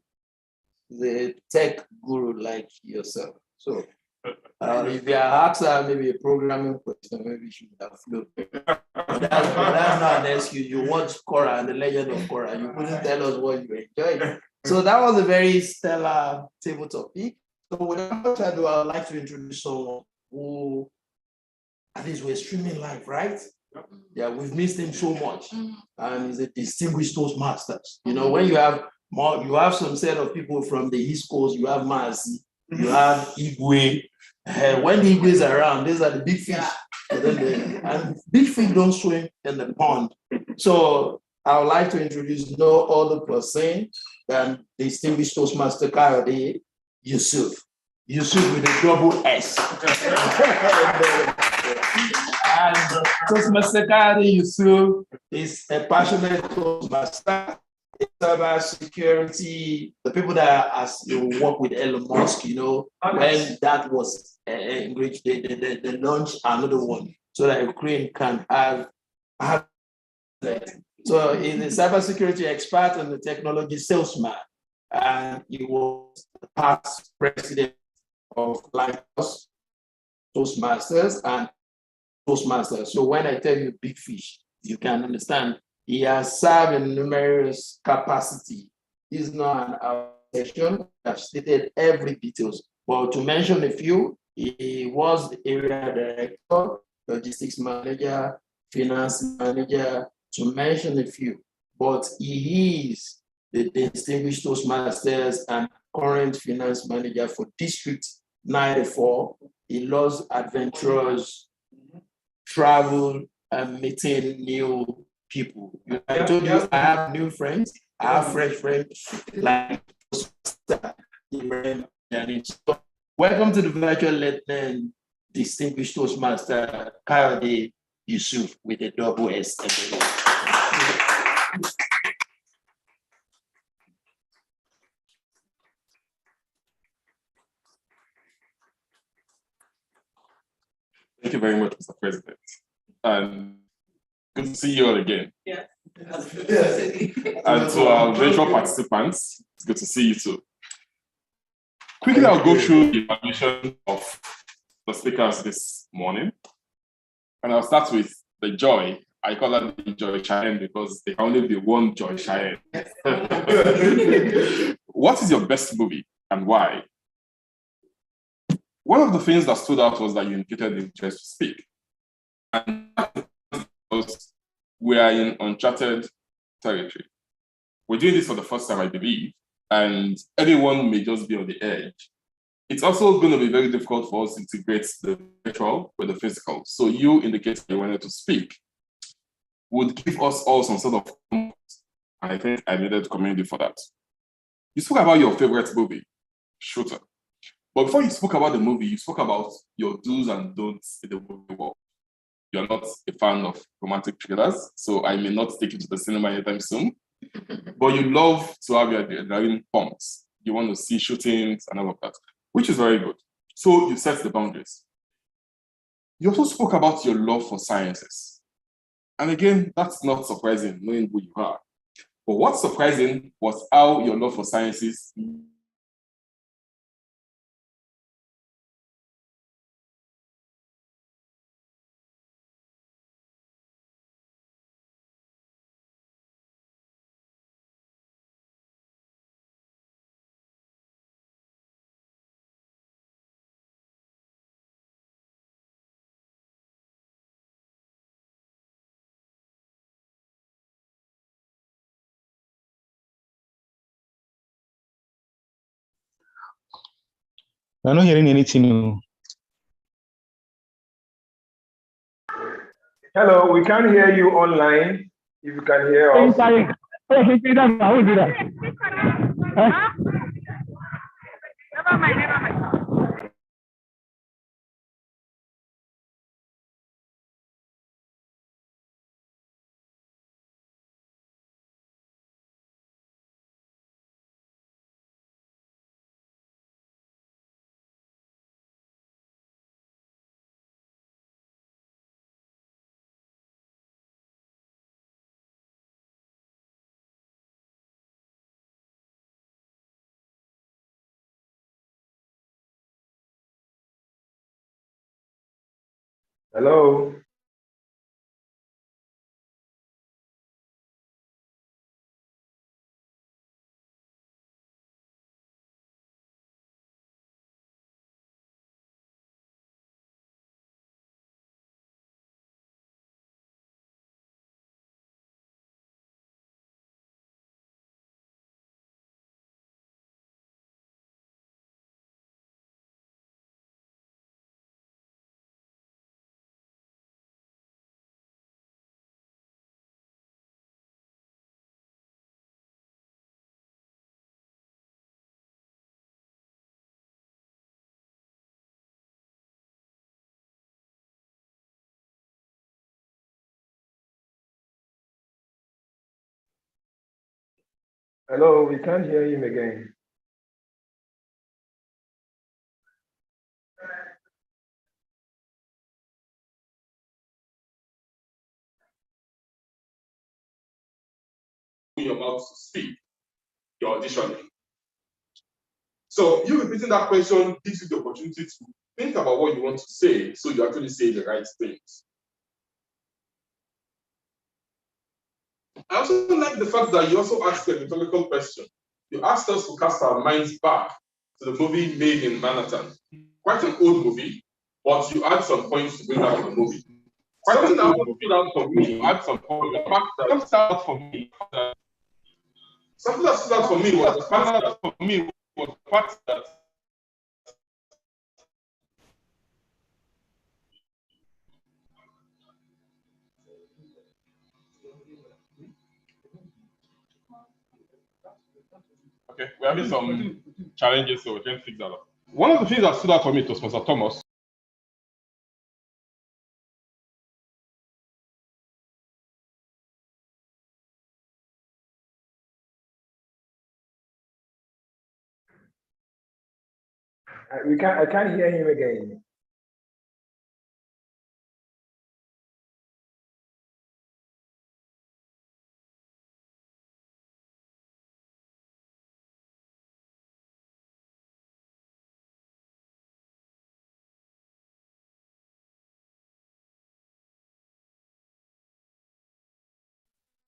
tech guru like yourself. So if you ask her maybe a programming question, maybe she would have flew. But that's not an excuse. You watch Korra and the Legend of Korra. You couldn't tell us what you enjoyed. So that was a very stellar table topic. So without much ado, I would like to introduce someone who, at least we're streaming live, right? Yeah, we've missed him so much. And he's a distinguished Toastmasters. You know, when you have more, you have some set of people from the East Coast, you have Mazi, you have Igwe. When the Igwe is around, these are the big fish. And big fish don't swim in the pond. So I would like to introduce no other person than distinguished Toastmaster Kayode Yusuf. Yusuf with a double S. And Toastmaster Kayode Yusuf is a passionate Toastmaster. Cybersecurity, the people that as you work with Elon Musk, you know, when that was they launched another one so that Ukraine can have so he's a cybersecurity expert and a technology salesman, and he was the past president of Lighthouse, Toastmasters, and Toastmasters. So when I tell you big fish, you can understand. He has served in numerous capacity. He's not an outsection. I've stated every details. But to mention a few, he was the area director, logistics manager, finance manager, to mention a few. But he is the distinguished Toastmasters and current finance manager for District 94. He loves adventures, travel, and meeting new people. I told you I have new friends. I have fresh friends like Welcome to the virtual lesson, distinguished Toastmaster Kayode Yusuf with a double S. Thank you very much, Mr. President. And good to see you all again. Yes. And to our virtual participants, it's good to see you too. Quickly, I'll go through the evaluation of the speakers this morning. And I'll start with the joy. I call that the Joy Cheyenne because there can only be one Joy Cheyenne. What is your best movie and why? One of the things that stood out was that you indicated the interest to speak. And because we are in uncharted territory. We're doing this for the first time, I believe, and everyone may just be on the edge. It's also going to be very difficult for us to integrate the virtual with the physical. So you indicated you wanted to speak, would give us all some sort of comfort. I think I needed to commend you for that. You spoke about your favorite movie, Shooter. But before you spoke about the movie, you spoke about your do's and don'ts in the movie world. You're not a fan of romantic thrillers, so I may not take you to the cinema anytime soon. But you love to have your adrenaline pumps. You want to see shootings and all of that, which is very good. So you set the boundaries. You also spoke about your love for sciences. And again, that's not surprising, knowing who you are. But what's surprising was how your love for sciences I'm not hearing anything. Hello, we can't hear you online. If you can hear us. Hello. Hello, we can't hear him again. you're about to speak, you're auditioning. So you repeating that question gives you the opportunity to think about what you want to say, so you actually say the right things. I also like the fact that you also asked a rhetorical question. You asked us to cast our minds back to the movie Made in Manhattan. Quite an old movie, but you add some points to bring back to the movie. Something that stood out for me, you add some points. The fact that something stood out for me was the fact that Okay, we're having some challenges, so we can fix that up. One of the things that stood out for me was Mr. Thomas. I can't hear him again.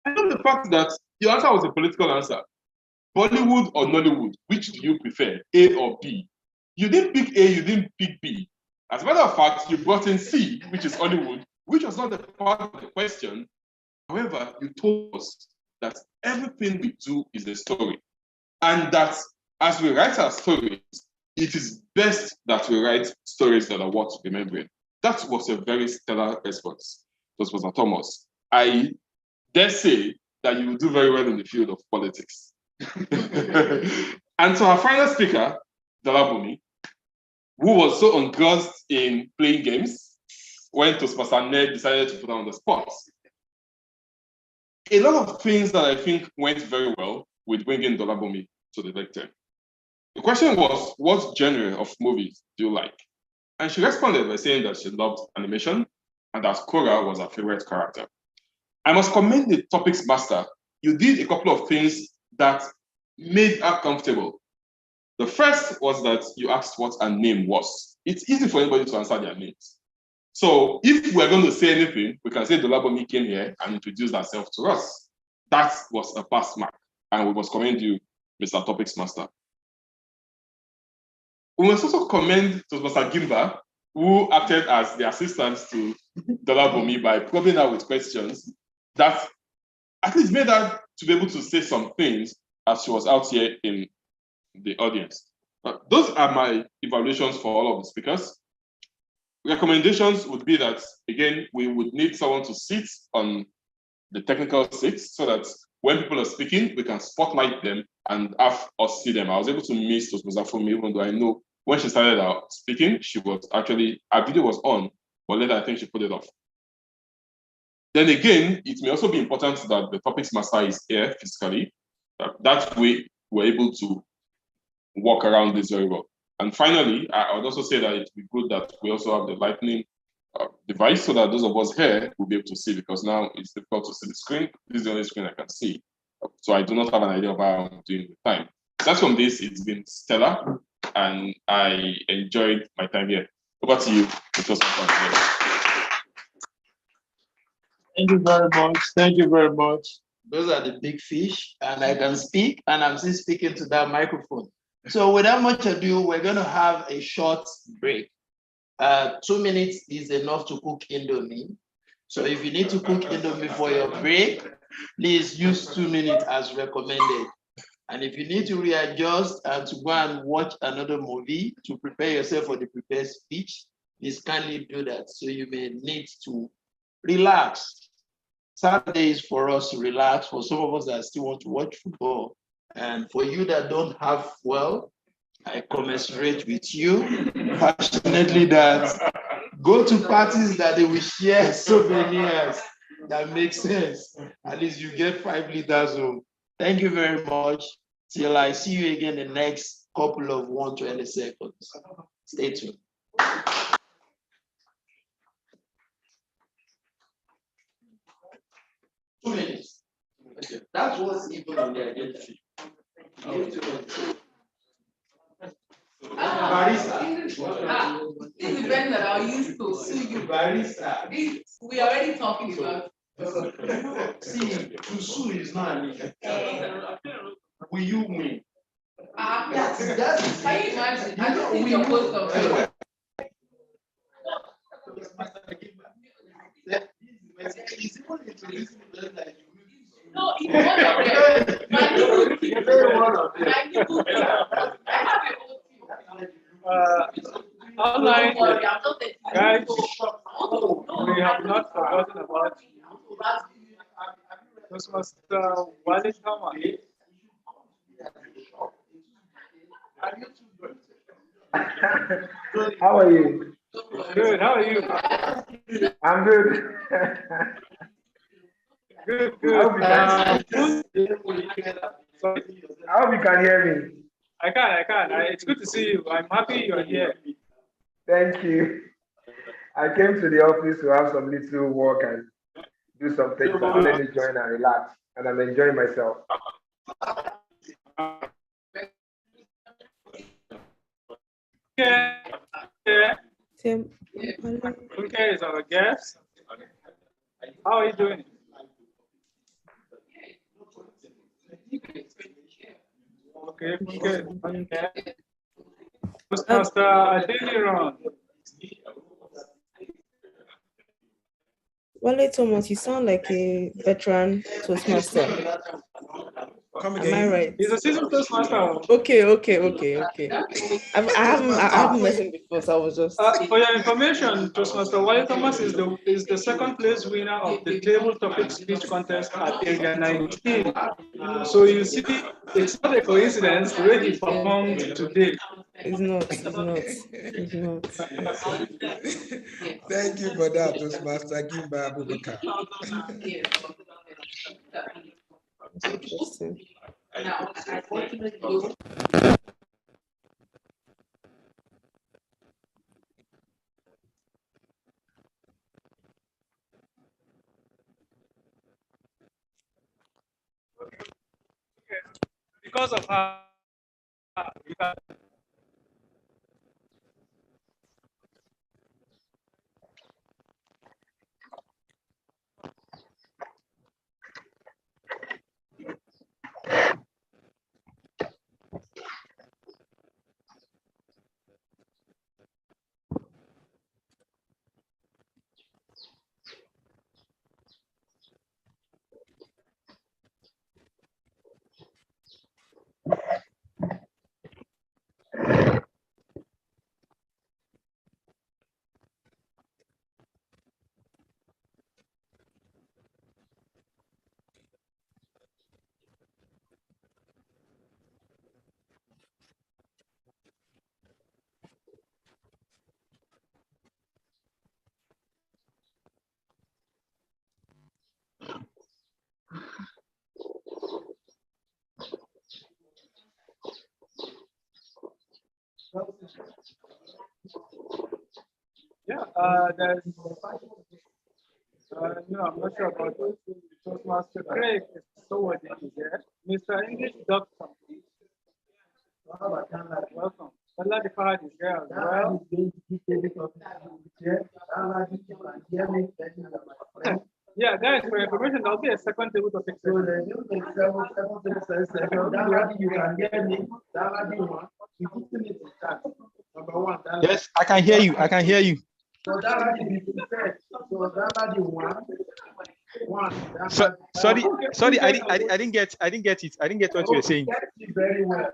I love the fact that your answer was a political answer. Bollywood or Nollywood, which do you prefer, A or B? You didn't pick A, you didn't pick B. As a matter of fact, you brought in C, which is Hollywood, which was not the part of the question. However, you told us that everything we do is a story. And that as we write our stories, it is best that we write stories that are worth remembering. That was a very stellar response. This was Thomas. I dare say that you will do very well in the field of politics. And so our final speaker, Dalabumi, who was so engrossed in playing games, when Toastmaster Ned decided to put her on the spot. A lot of things that I think went very well with bringing Dalabumi to the lecture. The question was, what genre of movies do you like? And she responded by saying that she loved animation and that Korra was her favorite character. I must commend the topics master. You did a couple of things that made her comfortable. The first was that you asked what her name was. It's easy for anybody to answer their names. So if we're going to say anything, we can say Dolabomi came here and introduced herself to us. That was a pass mark, and we must commend you, Mr. Topics Master. We must also commend Mr. Gimba, who acted as the assistant to Dolabomi by probing her with questions that at least made her to be able to say some things as she was out here in the audience. Those are my evaluations for all of the speakers. Recommendations would be that, again, we would need someone to sit on the technical seats so that when people are speaking, we can spotlight them and have us see them. I was able to miss Toastmasters, even though I know when she started out speaking, she was actually, her video was on, but later I think she put it off. Then again, it may also be important that the topics master is here physically. That way, we're able to walk around this very well. And finally, I would also say that it would be good that we also have the lightning device so that those of us here will be able to see, because now it's difficult to see the screen. This is the only screen I can see. So I do not have an idea of how I'm doing the time. That's from this, it's been stellar, and I enjoyed my time here. Over to you. It was my time. Thank you very much. Thank you very much. Those are the big fish, and I can speak, and I'm still speaking to that microphone. So without much ado, we're going to have a short break. 2 minutes is enough to cook Indomie. So if you need to cook Indomie for your break, please use 2 minutes as recommended. And if you need to readjust and to go and watch another movie to prepare yourself for the prepared speech, please kindly do that. So you may need to relax. Saturday is for us to relax. For some of us that still want to watch football, and for you that don't have, well, I commiserate with you passionately that go to parties that they will share souvenirs that make sense. At least you get 5 liters home. Thank you very much. Till I see you again the next couple of 120 seconds. Stay tuned. Two minutes. That was even on the agenda. Barista. This is the event that I'll use to sue you. Barista. We are already talking about. See, to sue is not illegal. Will you win? That's Can you imagine? I don't think your post of it. No, it's one of them. My people, I have a whole team. Online, guys, we have not forgotten about Toastmaster Wally Thomas. How are you? Good. How are you? I'm good. Good. I hope you can, Sorry. I hope you can hear me. I can. It's good to see you. I'm happy you're here. Thank you. I came to the office to have some little work and do some things. And let me join and relax. And I'm enjoying myself. Okay, is our guest. How are you doing? Okay, okay. Toastmaster Adeniran. Wale Thomas, you sound like a veteran Toastmaster. Come Am I right? He's a seasoned Toastmaster. Okay. I haven't met him before, so I was just. For your information, Toastmaster Wale Thomas is the second place winner of the table topic speech contest at Area 19. So you see, it's not a coincidence the way he performed today. It's not. Thank you for that, Toastmaster Gimba Abubakar. Interesting. Because of her, yeah, there's, no, I'm not sure about this. Toastmaster Craig is so here. Mr. English Doctor. Welcome. Allah the Fahad is here as well. Yeah, guys, for information, there'll be a second table topic. Yes, I can hear you. Sorry, I didn't get it. I didn't get what you were saying. Very well.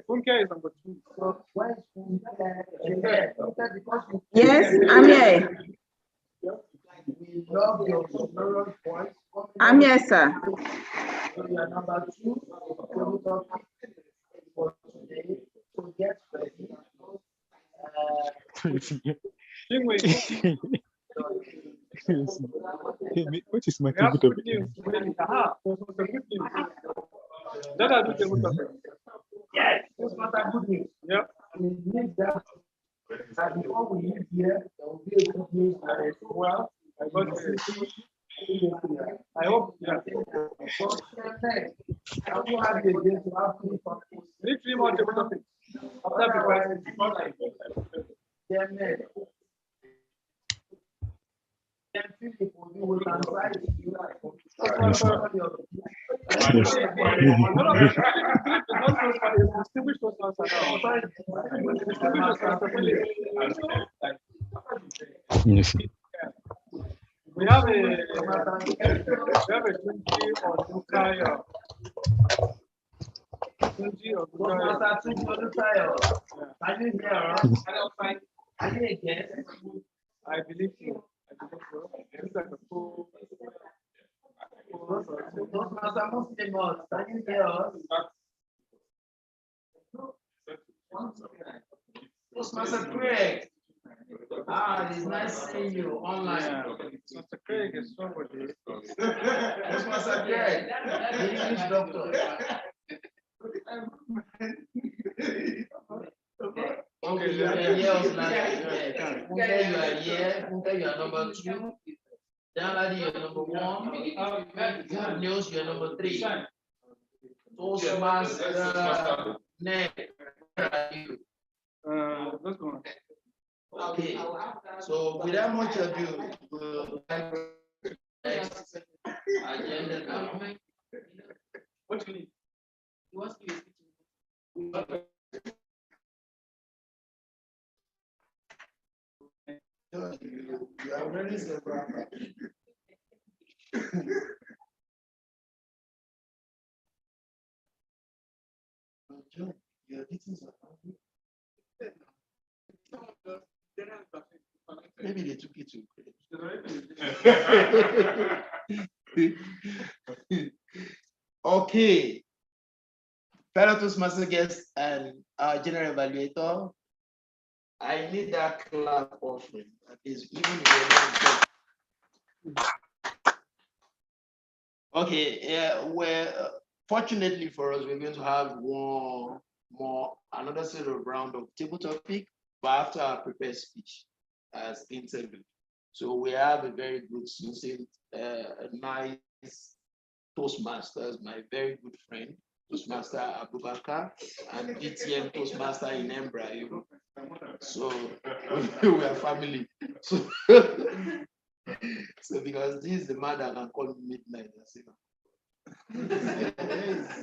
Funke is number 2. Yes, I'm here. I'm here, sir. So you are number 2 for today. So get ready. What is my We have table good topic? news. Aha, good news. Let us do table topic. Yes, that's not a good news. Yep. We need that. And before we leave here, there will be a good news as well. I hope, yeah. Need 3 more table topics. After we have a 20 on Lukaya. 20 of Lukaya. I believe so. It's like a full. Amos, can you hear us? Toastmaster Craig. It's nice seeing you online. Mr. Craig is somebody. Toastmaster Craig, the English doctor. Okay, you are here of last. Funke, you are here. Funke, you are number 2. Danladi, you are number 1. News, you are number 3. Toastmaster, Nick, where are you? Let's go. Okay, so without much ado, we'll next agenda now. What do you need? You want to speak? You are very several. Your meetings are maybe they took it to okay. Fellow Toastmaster guests and our general evaluator, I need that clap offering. That is even if you're not. Okay, yeah, well, fortunately for us, we're going to have another sort of round of table topic, but after our prepared speech as interlude. So we have a very good, succinct, nice Toastmasters, my very good friend, Toastmaster Abubakar, and DTM Toastmaster in Embra. So we are family. So, so because this is the man that can call me midnight.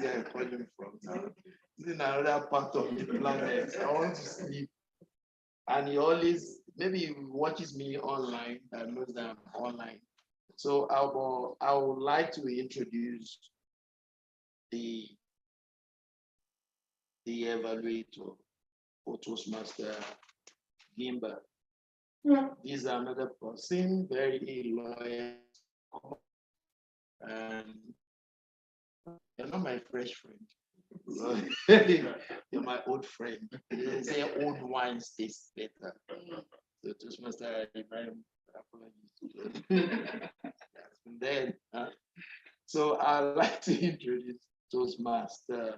Yeah, calling from now. This is another part of the planet. I want to sleep. And he always, maybe he watches me online and knows that I'm online. So I would like to introduce the evaluator for Toastmaster Gimba. This is another person, very loyal. And you're not my fresh friend. You're my old friend. They say old wine tastes better. So Toastmaster, apologies. Then, so I'd like to introduce Toastmaster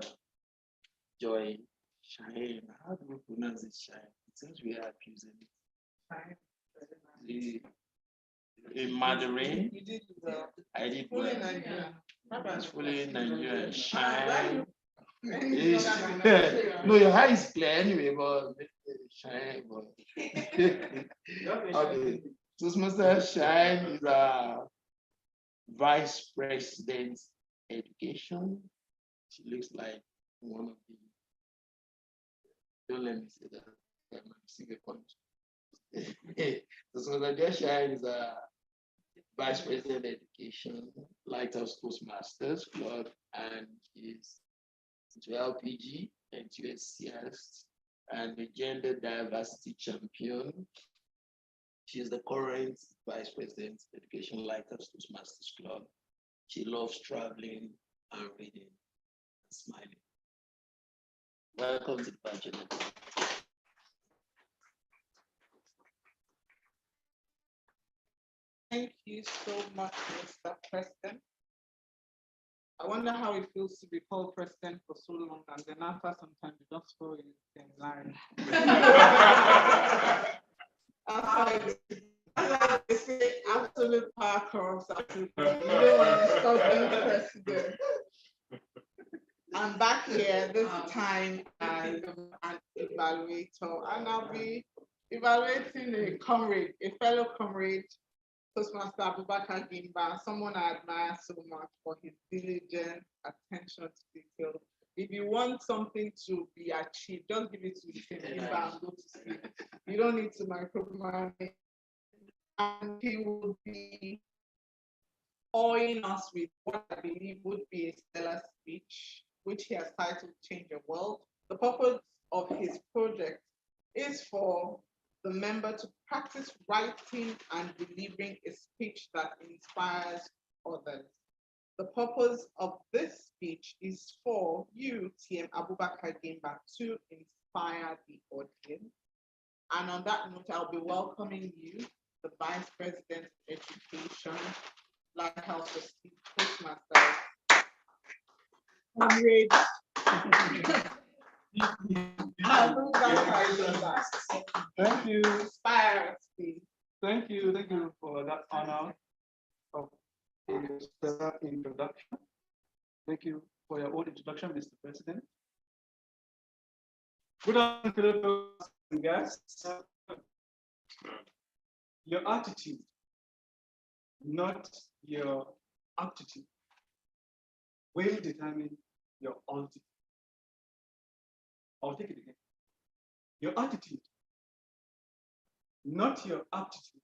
Joy Shine. How do we pronounce it, Shine? It seems we are accusing it. In Mandarin, I did well. It's fully Nigerian. Shine. No, your hair is clear anyway, but Shine. Okay. Toastmaster Shine is a Vice President Education. She looks like one of the. Don't let me say that. I'm missing a point. Toastmaster Shine is a Vice President Education, Lighthouse Toastmasters Club, and is to LPG and to SCS, and the Gender Diversity Champion. She is the current Vice President Education, Lighthouse Toastmasters Club. She loves traveling and reading and smiling. Welcome to the bachelor. Thank you so much, Mr. President. I wonder how it feels to be called president for so long, and then after some time, you just throw it in line. They say absolute power corrupts absolute. You don't want to stop being president. I'm back here this time as an evaluator, and I'll be evaluating a comrade, a fellow comrade, Toastmaster Abubakar Gimba, someone I admire so much for his diligent attention to detail. If you want something to be achieved, just give it to Gimba and go to sleep. You don't need to micromanage. And he will be awing us with what I believe would be a stellar speech, which he has titled Change the World. The purpose of his project is for the member to practice writing and delivering a speech that inspires others. The purpose of this speech is for you, TM Abubakar Gimba, to inspire the audience. And on that note, I'll be welcoming you, the Vice President of Education, Lighthouse Toastmasters. Thank you. Inspire us, please. Thank you for that honor of the introduction. Thank you for your own introduction, Mr. President. Good afternoon, guests. Your attitude, not your aptitude, will determine your altitude. I'll take it again. Your attitude, not your aptitude,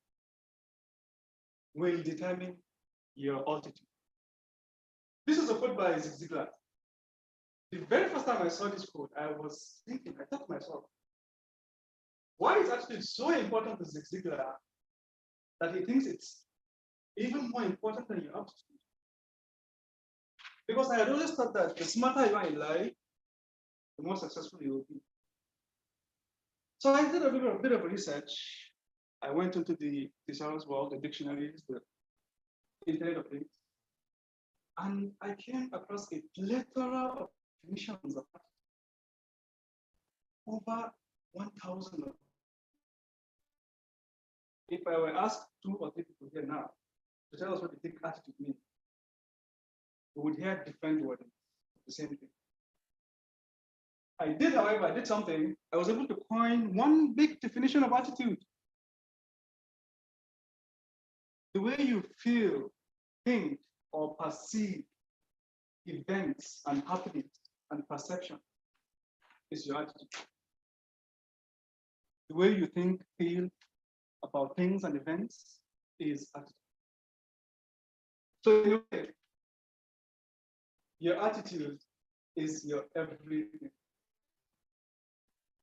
will determine your altitude. This is a quote by Zig Ziglar. The very first time I saw this quote, I was thinking, I thought to myself, why is attitude so important to Zig Ziglar that he thinks it's even more important than your aptitude? Because I had always thought that the smarter you are in life, the more successful you will be. So I did a bit of research. I went into the thesaurus world, the dictionaries, the Internet of Things, and I came across a plethora of definitions of over 1,000. If I were asked 2 or 3 people here now to tell us what they think attitude means, we would hear different words, the same thing. However, I did something. I was able to coin one big definition of attitude. The way you feel, think, or perceive events and happenings and perception is your attitude. The way you think, feel about things and events is attitude. So in a way, your attitude is your everything.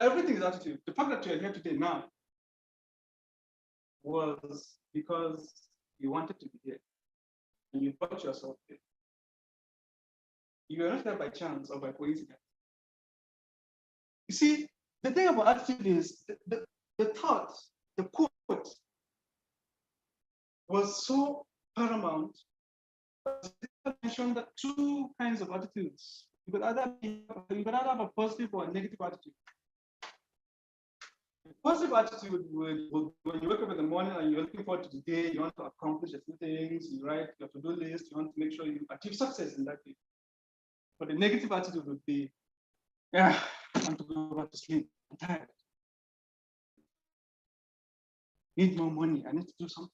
Everything is attitude. The fact that you're here today now was because you wanted to be here and you brought yourself here. You are not here by chance or by coincidence. You see, the thing about attitude is the thought, the quote was so paramount. I mentioned that 2 kinds of attitudes. You could either have a positive or a negative attitude. The positive attitude would when you wake up in the morning and you're looking forward to the day, you want to accomplish a few things, you write your to-do list, you want to make sure you achieve success in that day. But the negative attitude would be, I want to go back to sleep, I'm tired. Need more money, I need to do something.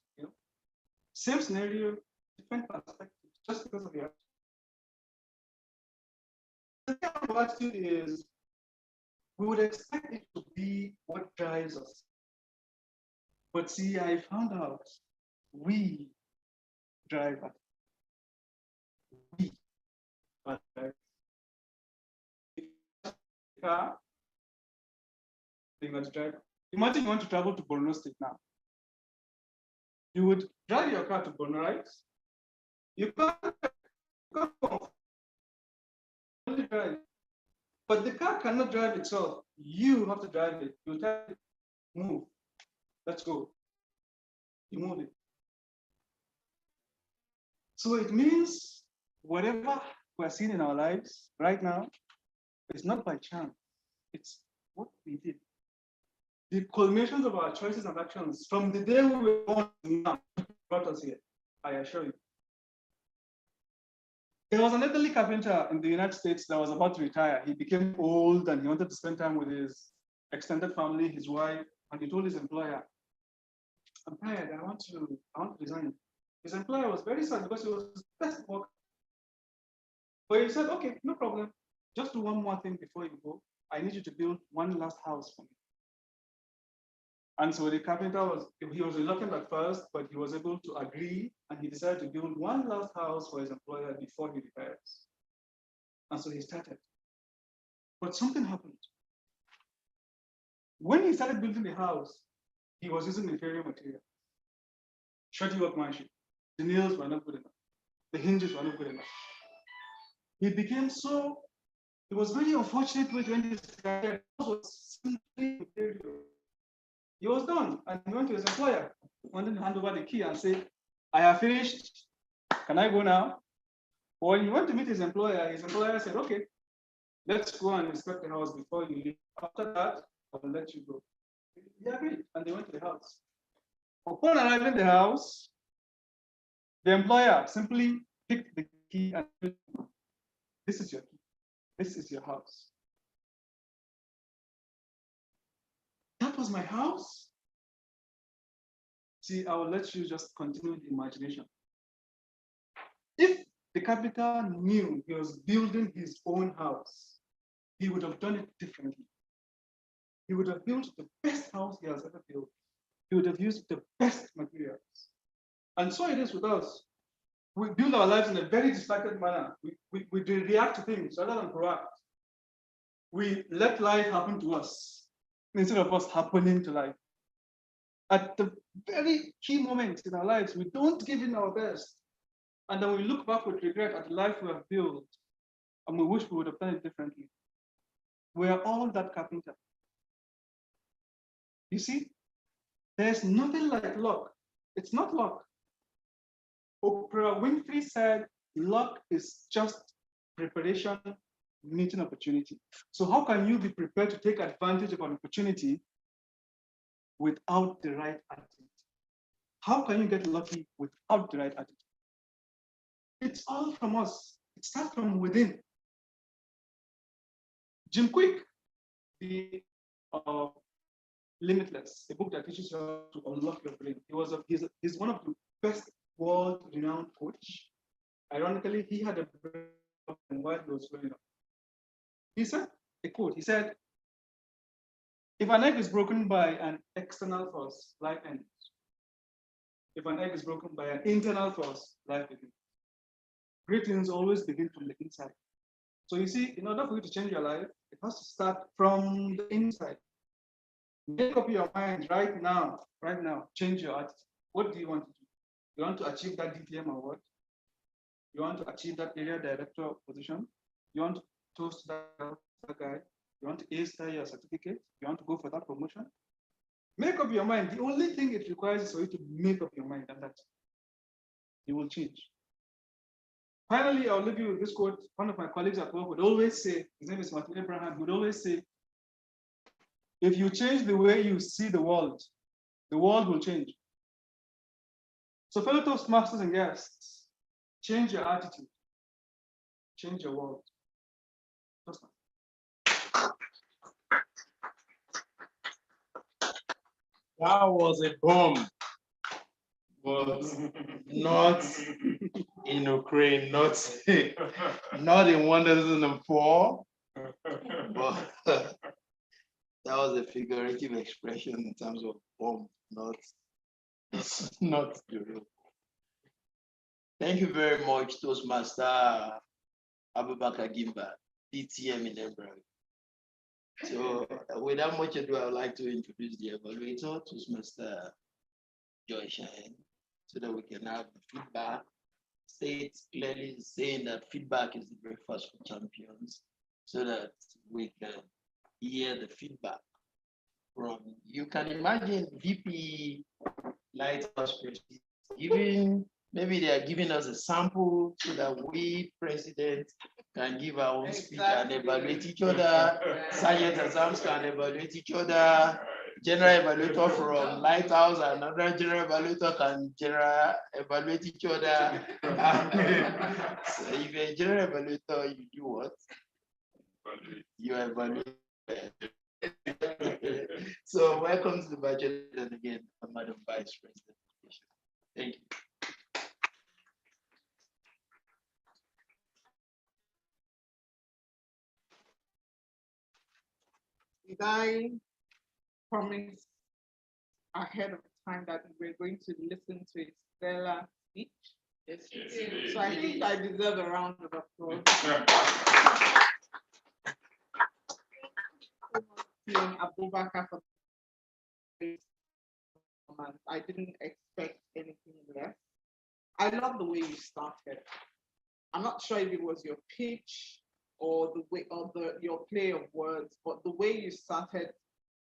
Same scenario, different perspective, just because of your attitude. The thing about attitude is, we would expect it to be what drives us. But see, I found out we drive it. We are drivers. Car, you want to drive. Imagine you want to travel to Borno State now. You would drive your car to Borno, right? You can't only drive. But the car cannot drive itself. You have to drive it. You tell it, move. Let's go. You move it. So it means whatever we're seeing in our lives right now is not by chance. It's what we did. The culminations of our choices and actions from the day we were born now brought us here, I assure you. There was an elderly carpenter in the United States that was about to retire. He became old and he wanted to spend time with his extended family, his wife, and he told his employer, I'm tired, I want to resign. His employer was very sad because he was his best worker. But he said, okay, no problem. Just do one more thing before you go. I need you to build one last house for me. And so the carpenter he was reluctant at first, but he was able to agree, and he decided to build one last house for his employer before he retires. And so he started. But something happened. When he started building the house, he was using inferior material, shoddy workmanship. The nails were not good enough. the hinges were not good enough. He became so, it was very unfortunate when his career was simply he was done and he went to his employer, wanted to hand over the key and say, I have finished, can I go now? When he went to meet his employer said, okay, let's go and inspect the house before you leave. After that, I will let you go. He agreed, and they went to the house. Upon arriving at the house, the employer simply picked the key and said, this is your key. This is your house. That was my house? See, I will let you just continue the imagination. If the carpenter knew he was building his own house, he would have done it differently. He would have built the best house he has ever built. He would have used the best materials. And so it is with us. We build our lives in a very distracted manner. We react to things rather than proact. We let life happen to us instead of us happening to life. At the very key moments in our lives, we don't give in our best. And then we look back with regret at the life we have built, and we wish we would have done it differently. We are all that carpenter. You see, there's nothing like luck. It's not luck. Oprah Winfrey said, luck is just preparation meeting opportunity. So how can you be prepared to take advantage of an opportunity without the right attitude? How can you get lucky without the right attitude? It's all from us. It starts from within. Jim Quick, the Limitless, a book that teaches you how to unlock your brain. He's one of the best world-renowned coach. Ironically, he had a brain while he was growing up. He said a quote. He said, "If an egg is broken by an external force, life ends. If an egg is broken by an internal force, life begins. Great things always begin from the inside." So you see, in order for you to change your life, it has to start from the inside. Make up your mind right now, change your attitude. What do you want to do? You want to achieve that DTM award? You want to achieve that area director position? You want to toast that guy? You want to ace your certificate? You want to go for that promotion? Make up your mind. The only thing it requires is for you to make up your mind, and that you will change. Finally, I'll leave you with this quote. One of my colleagues at work would always say, his name is Martin Abraham, he would always say, if you change the way you see the world will change. So fellow Toastmasters and guests, change your attitude, change your world. That was a bomb, but not in Ukraine, not in 1004, but that was a figurative expression in terms of bomb, not the real. Thank you very much, Toastmaster Abubakar Gimba, DTM in Embraer. So without much ado, I would like to introduce the evaluator, Toastmaster Joy Shine, so that we can have the feedback. Say it clearly, saying that feedback is the breakfast for champions, so that we can hear the feedback from, you can imagine VP Lighthouse president maybe they are giving us a sample so that we president can give our own speech and evaluate each other. Sergeant exams can evaluate each other. General evaluator from Lighthouse and another general evaluator can evaluate each other. So if you're a general evaluator, you do what? You evaluate. So welcome to the budget, and again, Madam Vice President. Thank you. Did I promise ahead of time that we're going to listen to a stellar speech? Yes, you did. So I think I deserve a round of applause. Abubakar for this performance. I didn't expect anything less. I love the way you started. I'm not sure if it was your pitch or the way or your play of words, but the way you started,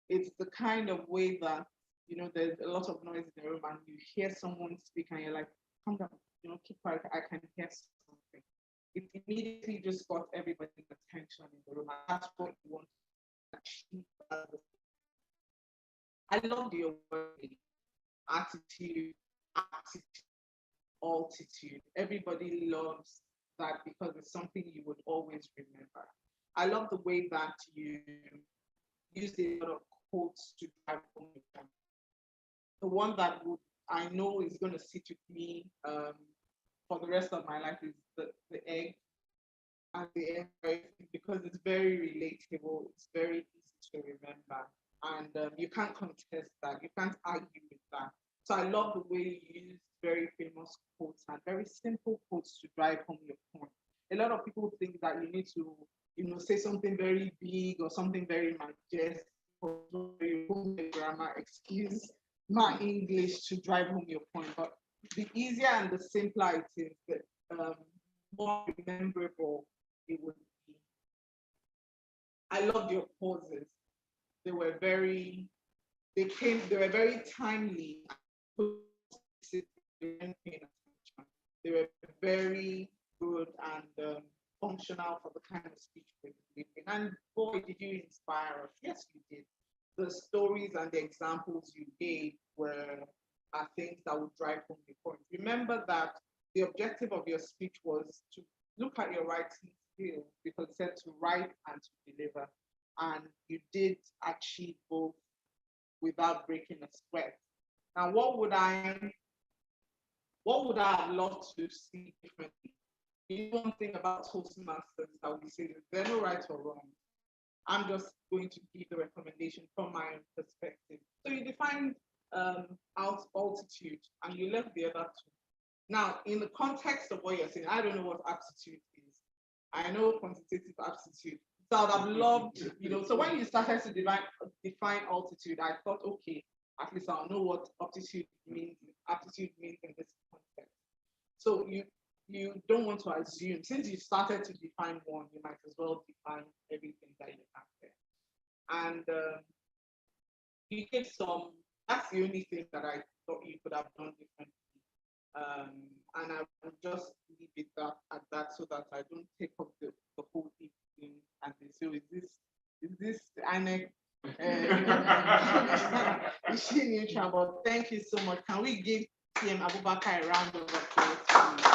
it's the kind of way that, you know, there's a lot of noise in the room and you hear someone speak and you're like, calm down, you know, keep quiet, I can hear something. It immediately just got everybody's attention in the room, and that's what you want to achieve. I love your word, attitude, altitude. Everybody loves that because it's something you would always remember. I love the way that you use a lot of quotes to drive home your point. The one that I know is going to sit with me for the rest of my life is the egg and the egg, because it's very relatable. It's very easy to remember, and you can't contest that. You can't argue with that. So I love the way you use very famous quotes and very simple quotes to drive home your point. A lot of people think that you need to, you know, say something very big or something very majestic or grammar, excuse my English, to drive home your point. But the easier and the simpler it is, the more memorable it would be. I loved your pauses. They were very timely. They were very good and functional for the kind of speech we're giving. And boy, did you inspire us. Yes, you did. The stories and the examples you gave are things that would drive home the point. Remember that the objective of your speech was to look at your writing skills, because it said to write and to deliver. And you did achieve both without breaking a sweat. Now, what would I have loved to see differently? One thing about Toastmasters that we say is there's no right or wrong. I'm just going to give the recommendation from my own perspective. So you defined altitude and you left the other two. Now, in the context of what you're saying, I don't know what aptitude is. I know quantitative aptitude. So I would have loved, you know, so when you started to define altitude, I thought, okay, at least I'll know what aptitude means in this context. So you don't want to assume, since you started to define one, you might as well define everything that you have there. And you gave some, that's the only thing that I thought you could have done differently. And I will just leave it at that so that I don't take up the whole evening and they say, is this Annex? Is she neutral? But thank you so much. Can we give TM Abubakar a round of applause, please?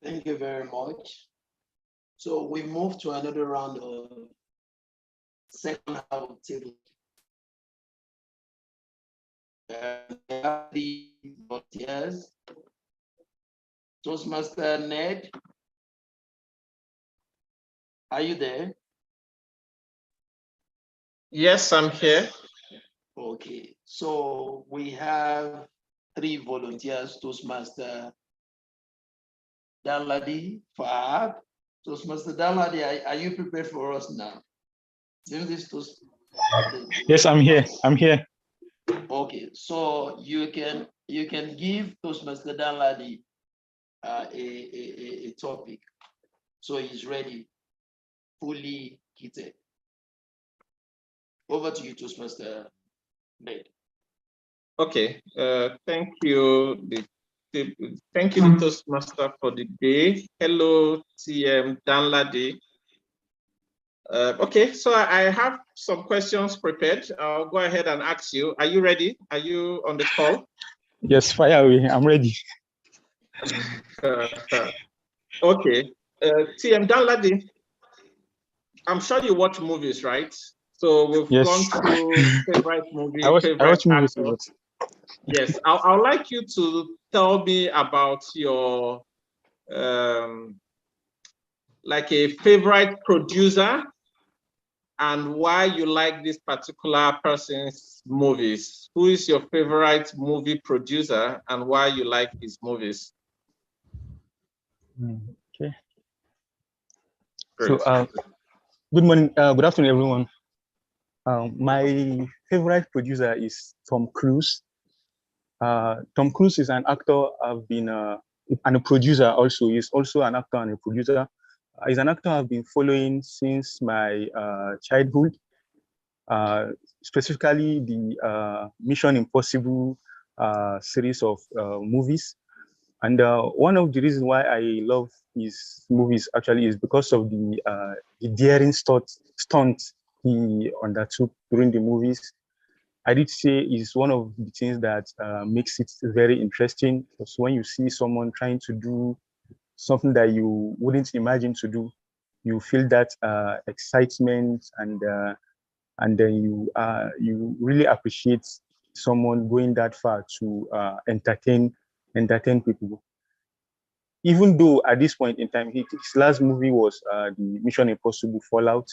Thank you very much. So we move to another round of second half of table. The volunteers. Toastmaster Ned, are you there? Yes, I'm here. Okay, so we have 3 volunteers: Toastmaster Danladi, Fab. Toastmaster Danladi, are you prepared for us now? Yes, I'm here. I'm here. Okay, so you can give Toastmaster Danladi a topic, so he's ready, fully kitted. Over to you, Toastmaster Ned. Okay, thank you, thank you, Toastmaster, for the day. Hello, TM Danladi. Okay, so I have some questions prepared. I'll go ahead and ask you. Are you ready? Are you on the call? Yes, fire away. I'm ready. Okay, TM Danladi, I'm sure you watch movies, right? So we've gone through favorite movie, I watch movies a lot. Yes, I'd like you to tell me about your like a favorite producer and why you like this particular person's movies. Who is your favorite movie producer and why you like his movies? Okay. So, good morning, good afternoon, everyone. My favorite producer is Tom Cruise. Tom Cruise is an actor I've been, and a producer also. He's also an actor and a producer. He's an actor I've been following since my childhood, specifically the Mission Impossible series of movies. And one of the reasons why I love his movies actually is because of the daring stunt he undertook during the movies. I did say is one of the things that makes it very interesting, because when you see someone trying to do something that you wouldn't imagine to do, you feel that excitement, and then you really appreciate someone going that far to entertain people. Even though at this point in time, his last movie was the Mission Impossible Fallout,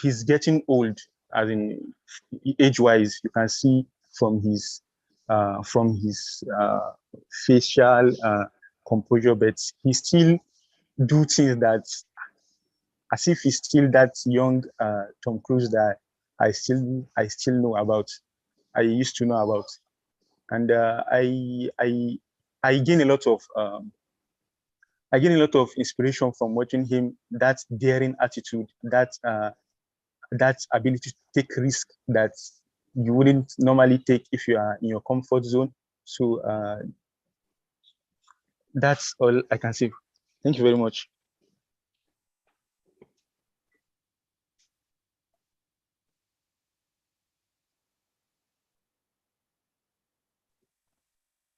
he's getting old, as in age-wise. You can see from his facial composure, but he still do things that, as if he's still that young Tom Cruise that I still know about. I used to know about, and I gain a lot of inspiration from watching him. That daring attitude, that ability to take risk that you wouldn't normally take if you are in your comfort zone. So that's all I can say. Thank you very much.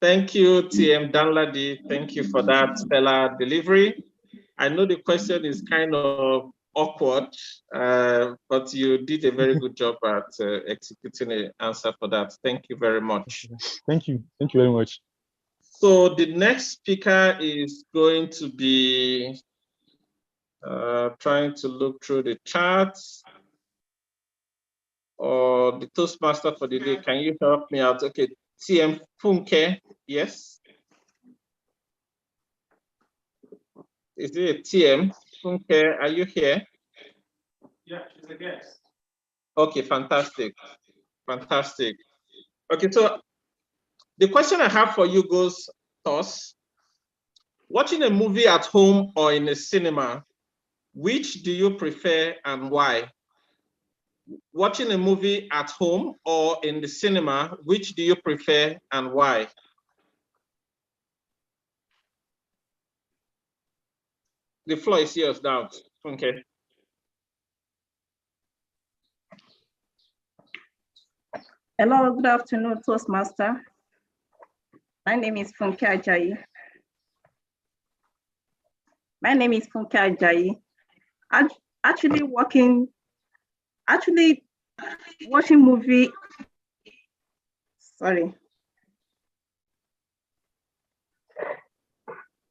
Thank you, TM Danladi. Thank you for that stellar delivery. I know the question is kind of awkward, but you did a very good job at executing an answer for that. Thank you very much. Thank you. Thank you very much. So the next speaker is going to be trying to look through the charts, or the Toastmaster for the day. Can you help me out? Okay, TM Funke, yes. Is it a TM? Funke, are you here? Yeah, she's a guest. Okay, fantastic. Fantastic. Okay, so the question I have for you goes thus: watching a movie at home or in a cinema, which do you prefer and why? Watching a movie at home or in the cinema, which do you prefer and why? The floor is yours now. Okay. Hello, good afternoon, Toastmaster. My name is Funke Ajayi. Actually watching movie, sorry.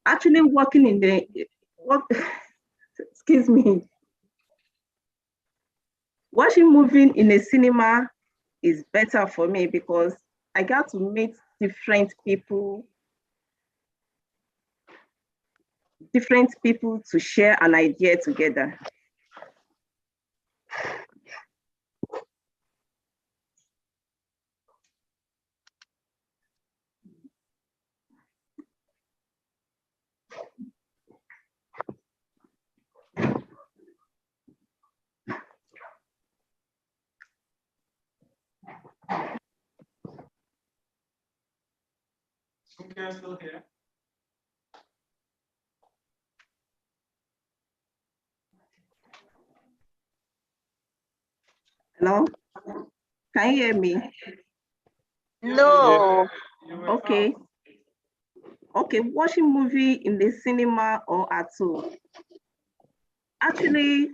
Actually working in the, excuse me. Watching movie in a cinema is better for me because I got to meet different people to share an idea together. Okay, still here. Hello? Can you hear me? No. Okay. Okay, watching movie in the cinema or at home. Actually,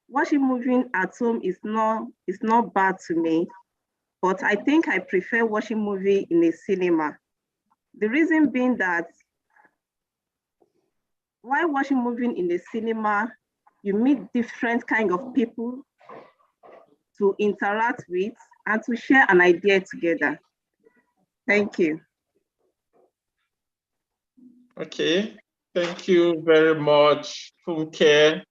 watching movie at home is not bad to me, but I think I prefer watching movie in a cinema. The reason being that while watching movie in the cinema, you meet different kind of people to interact with and to share an idea together. Thank you. Okay, Thank you very much, Funke.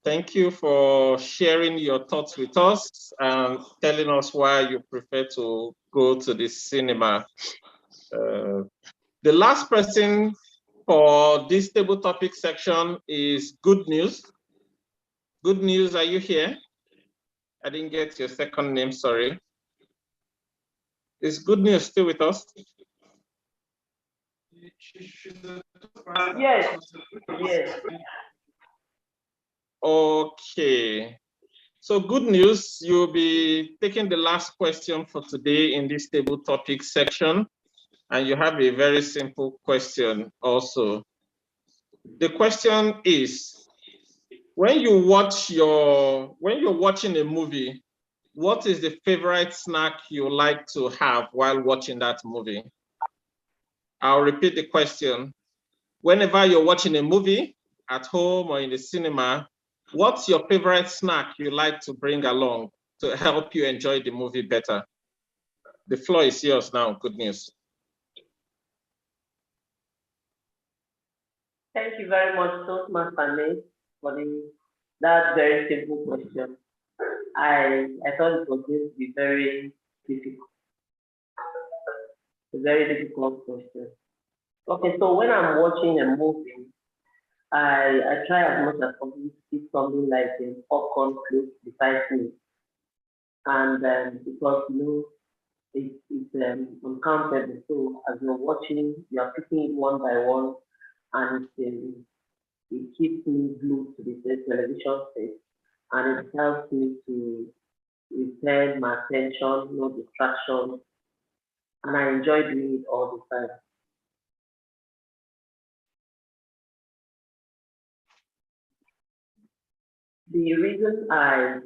Thank you for sharing your thoughts with us and telling us why you prefer to go to the cinema. The last person for this table topic section is Good News. Good News, are you here? I didn't get your second name, sorry. Is Good News still with us? Yes. Yes. Okay. So Good News, you'll be taking the last question for today in this table topic section. And you have a very simple question also. The question is, when you're watching a movie, what is the favorite snack you like to have while watching that movie? I'll repeat the question. Whenever you're watching a movie at home or in the cinema, what's your favorite snack you like to bring along to help you enjoy the movie better? The floor is yours now. Good News. Thank you very much, Toastmaster Nate, for that very simple question. I thought it was going to be very difficult. A very difficult question. Okay, so when I'm watching a movie, I try as much as possible to keep something like a popcorn close beside me. And because it's uncountable, so as you're watching, you are picking it one by one, and it keeps me glued to the television set, and it helps me to retain my attention, no distractions, and I enjoy doing it all the time. The reason I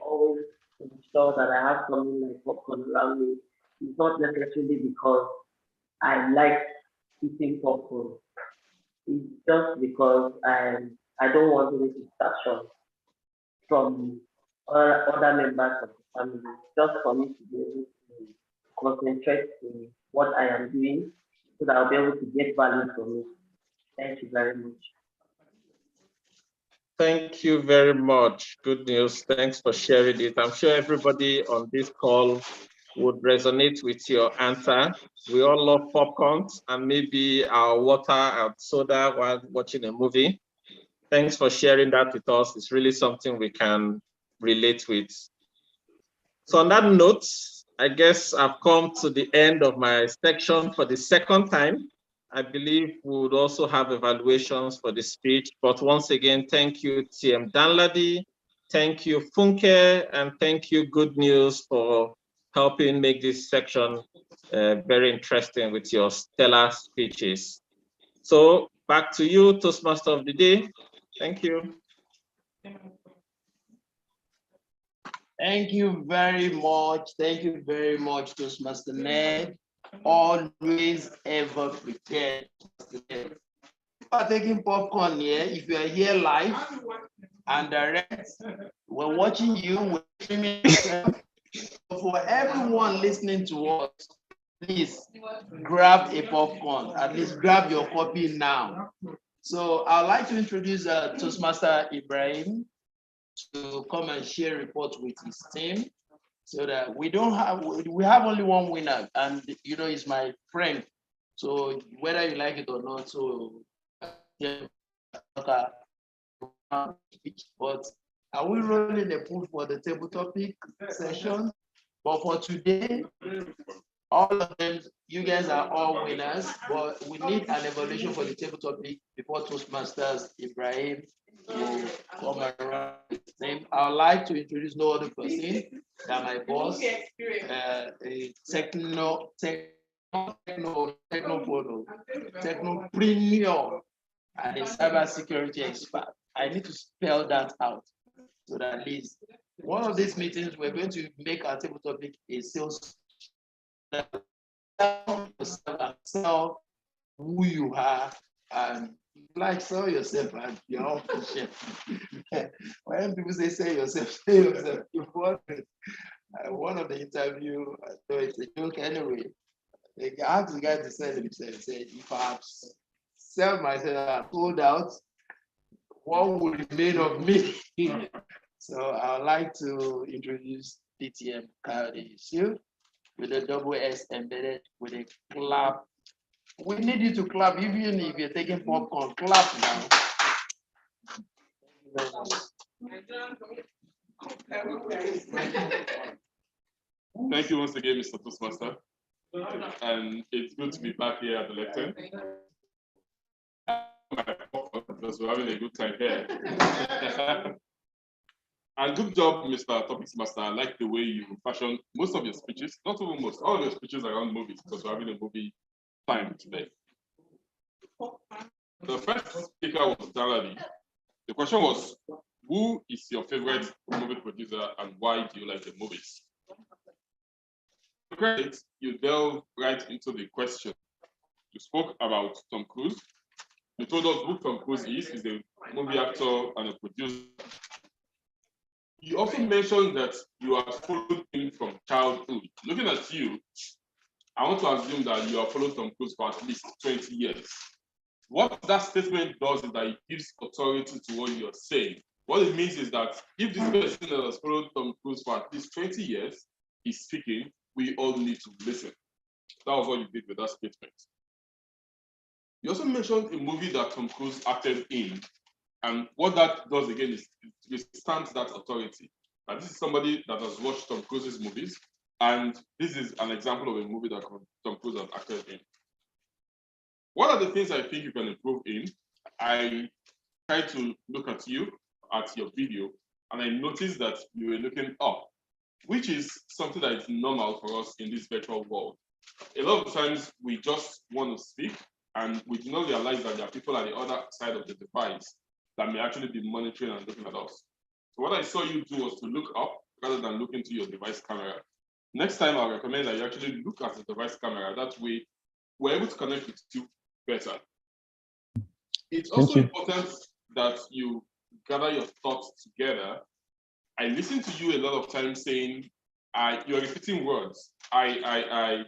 always ensure that I have something like popcorn around me is not necessarily because I like eating popcorn. It's just because I don't want any distraction from other members of the family, just for me to be able to concentrate in what I am doing so that I'll be able to get value from it. Thank you very much. Thank you very much. Good News. Thanks for sharing it. I'm sure everybody on this call would resonate with your answer. We all love popcorn and maybe our water and soda while watching a movie. Thanks for sharing that with us. It's really something we can relate with. So on that note, I guess I've come to the end of my section for the second time. I believe we would also have evaluations for the speech, but once again, thank you, TM Danladi, thank you, Funke, and thank you, Good News, for helping make this section very interesting with your stellar speeches. So back to you, Toastmaster of the Day. Thank you. Thank you very much. Thank you very much, Toastmaster Ned. Always ever prepared. If you are taking popcorn here, if you are here live and direct, we're watching you, we're streaming yourself. For everyone listening to us, please grab a popcorn, at least grab your copy now. So I'd like to introduce Toastmaster Ibrahim to come and share reports with his team, so that we have only one winner, and he's my friend. So whether you like it or not, so yeah, but are we rolling a pool for the table topic session? But for today, all of them, you guys are all winners, but we need an evaluation for the table topic before Toastmasters Ibrahim will come around his name. I would like to introduce no other person than my boss, a technopreneur, and a cybersecurity expert. I need to spell that out so that at least one of these meetings, we're going to make our table topic a sales. Sell who you are, and sell yourself and your own share. When people say sell yourself, one of the interview, it's a joke anyway. They asked the guy to sell himself. He said, if I have sell myself, I pulled out. What would remain of me? So I would like to introduce PTM Coyote Shield with a double S embedded with a clap. We need you to clap, even if you're taking popcorn. Clap now. Thank you once again, Mr. Toastmaster. And it's good to be back here at the lectern. Because we're having a good time here. And good job, Mr. Topics Master. I like the way you fashioned most of your speeches, not even most, all your speeches around movies, because we're having a movie time today. The first speaker was Daladi. The question was, who is your favorite movie producer and why do you like the movies? Credit, you delve right into the question. You spoke about Tom Cruise. You told us who Tom Cruise is. He's a movie actor and a producer. You also mentioned that you are following him from childhood. Looking at you, I want to assume that you have followed Tom Cruise for at least 20 years. What that statement does is that it gives authority to what you're saying. What it means is that if this person that has followed Tom Cruise for at least 20 years is speaking, we all need to listen. That was what you did with that statement. You also mentioned a movie that Tom Cruise acted in, and what that does again is it stamps that authority. And this is somebody that has watched Tom Cruise's movies, and this is an example of a movie that Tom Cruise has acted in. What are the things I think you can improve in? I tried to look at your video, and I noticed that you were looking up, which is something that is normal for us in this virtual world. A lot of times we just want to speak, and we do not realize that there are people at the other side of the device that may actually be monitoring and looking at us. So what I saw you do was to look up rather than look into your device camera. Next time, I recommend that you actually look at the device camera. That way, we're able to connect with you better. It's also important that you gather your thoughts together. I listen to you a lot of times saying, you're repeating words. And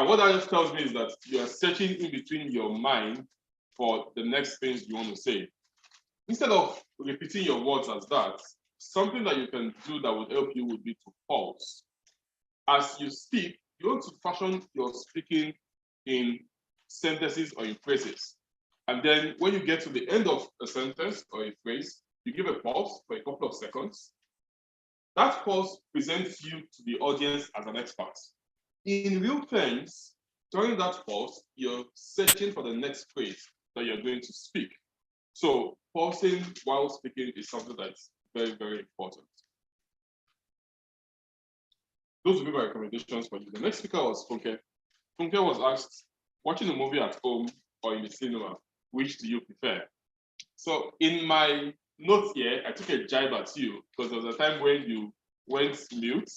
what that just tells me is that you are searching in between your mind for the next things you want to say. Instead of repeating your words as that, something that you can do that would help you would be to pause. As you speak, you want to fashion your speaking in sentences or in phrases. And then when you get to the end of a sentence or a phrase, you give a pause for a couple of seconds. That pause presents you to the audience as an expert. In real terms, during that pause, you're searching for the next phrase that you're going to speak. So pausing while speaking is something that's very, very important. Those would be my recommendations for you. The next speaker was Funke. Funke was asked, watching a movie at home or in the cinema, which do you prefer? So in my notes here, I took a jibe at you because there was a time when you went mute.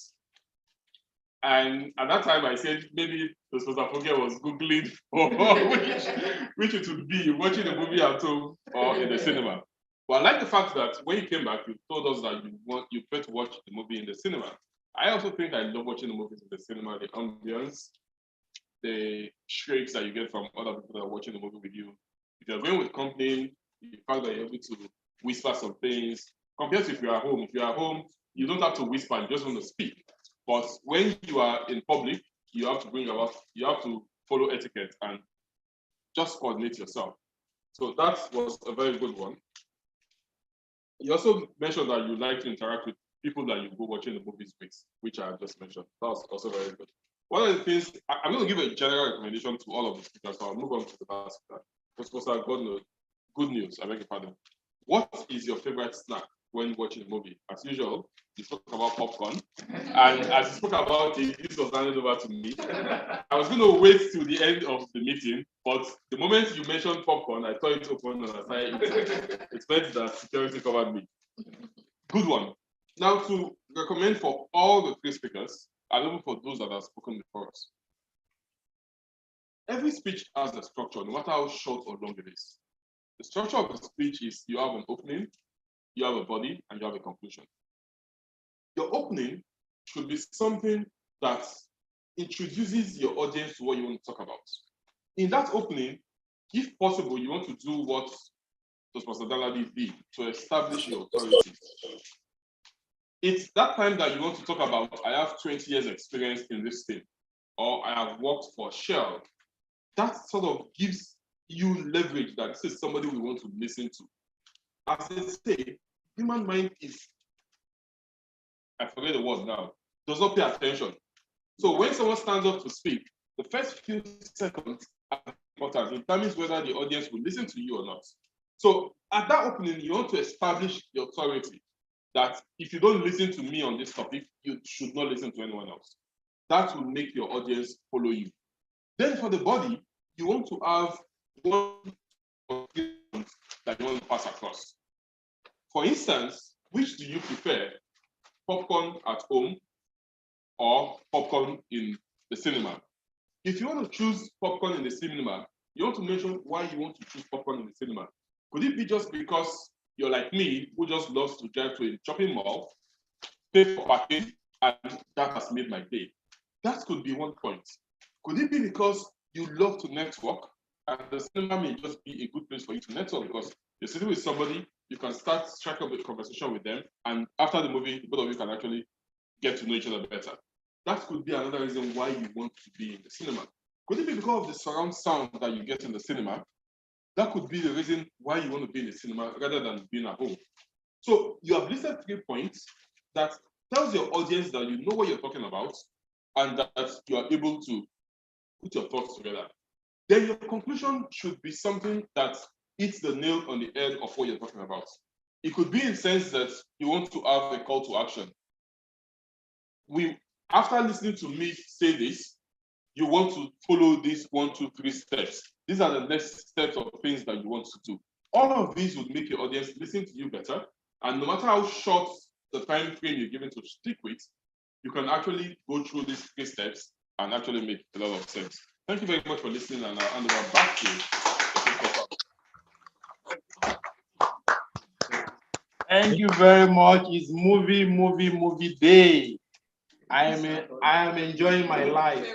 And at that time, I said maybe Mr. Funke was Googling which it would be, watching a movie at home or in the cinema. But I like the fact that when you came back, you told us that you prefer to watch the movie in the cinema. I also think I love watching the movies in the cinema, the ambience, the shrieks that you get from other people that are watching the movie with you. If you're going with company, the fact that you're able to whisper some things, compared to if you're at home. If you're at home, you don't have to whisper, you just want to speak. But when you are in public, you have to follow etiquette and just coordinate yourself. So that was a very good one. You also mentioned that you like to interact with people that you go watching the movies with, which I just mentioned. That was also very good. One of the things, I'm going to give a general recommendation to all of the speakers, so I'll move on to the last speaker. Good news, I beg your pardon. What is your favorite snack when watching a movie? As usual, you spoke about popcorn, and as you spoke about it, this was handed over to me. I was going to wait till the end of the meeting, but the moment you mentioned popcorn, I saw it open and I started eating. It meant that security covered me. Good one. Now to recommend for all the three speakers, and even for those that have spoken before us. Every speech has a structure, no matter how short or long it is. The structure of the speech is you have an opening, you have a body, and you have a conclusion. Your opening should be something that introduces your audience to what you want to talk about. In that opening, if possible, you want to do what Toastmaster Danladi did to establish your authority. It's that time that you want to talk about, I have 20 years experience in this thing, or I have worked for Shell. That sort of gives you leverage that this is somebody we want to listen to. As they say, human mind is, I forget the word now, does not pay attention. So when someone stands up to speak, the first few seconds are important. It determines whether the audience will listen to you or not. So at that opening, you want to establish the authority that if you don't listen to me on this topic, you should not listen to anyone else. That will make your audience follow you. Then for the body, you want to have one that you want to pass across. For instance, which do you prefer? Popcorn at home or popcorn in the cinema? If you want to choose popcorn in the cinema, you want to mention why you want to choose popcorn in the cinema. Could it be just because you're like me, who just loves to drive to a shopping mall, pay for parking, and that has made my day? That could be one point. Could it be because you love to network, and the cinema may just be a good place for you to network because you're sitting with somebody, you can strike up a conversation with them, and after the movie, both of you can actually get to know each other better. That could be another reason why you want to be in the cinema. Could it be because of the surround sound that you get in the cinema? That could be the reason why you want to be in the cinema rather than being at home. So you have listed 3 points that tells your audience that you know what you're talking about and that you are able to put your thoughts together. Then your conclusion should be something that hits the nail on the head of what you're talking about. It could be in the sense that you want to have a call to action. After listening to me say this, you want to follow these 1, 2, 3 steps. These are the next steps of things that you want to do. All of these would make your audience listen to you better. And no matter how short the time frame you're given to stick with, you can actually go through these 3 steps and actually make a lot of sense. Thank you very much for listening, and I'll hand over back to you. Thank you very much. It's movie day. I am enjoying my life.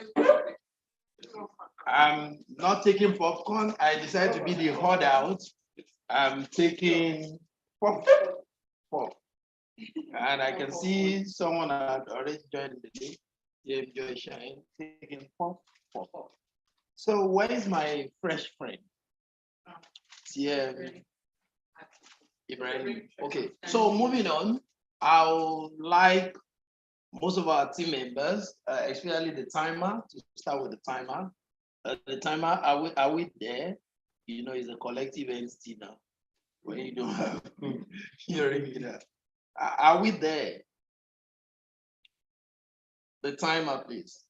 I'm not taking popcorn. I decided to be the hot out. I'm taking pop. And I can see someone had already joined the day. You enjoy shine, taking pop. So where is my fresh friend? Yeah, Ibrahim. Okay, so moving on, I would like most of our team members, especially the timer, to start with the timer. The timer, are we there? You know, it's a collective entity now. When you don't have hearing that. Are we there? The timer, please.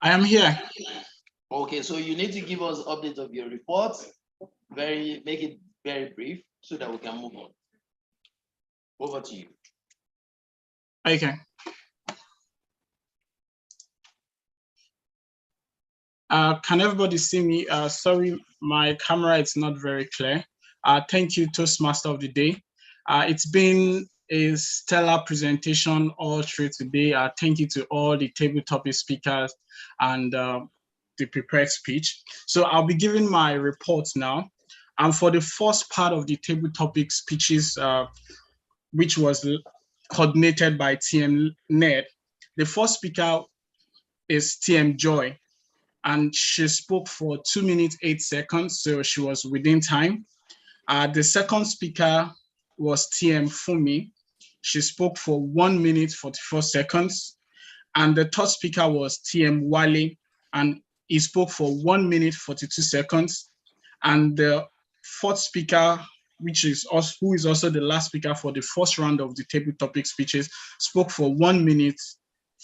I am here. Okay, so you need to give us updates of your report. Make it very brief so that we can move on. Over to you. Okay. Can everybody see me? Sorry, my camera is not very clear. Thank you, Toastmaster of the Day. It's been a stellar presentation all through today. Thank you to all the table topic speakers and the prepared speech. So I'll be giving my report now. And for the first part of the table topic speeches, which was coordinated by TM Ned, the first speaker is TM Joy, and she spoke for 2 minutes, 8 seconds, so she was within time. The second speaker was TM Fumi. She spoke for 1 minute, 44 seconds. And the third speaker was TM Wale, and he spoke for 1 minute, 42 seconds. And the fourth speaker, who is also the last speaker for the first round of the table topic speeches, spoke for 1 minute,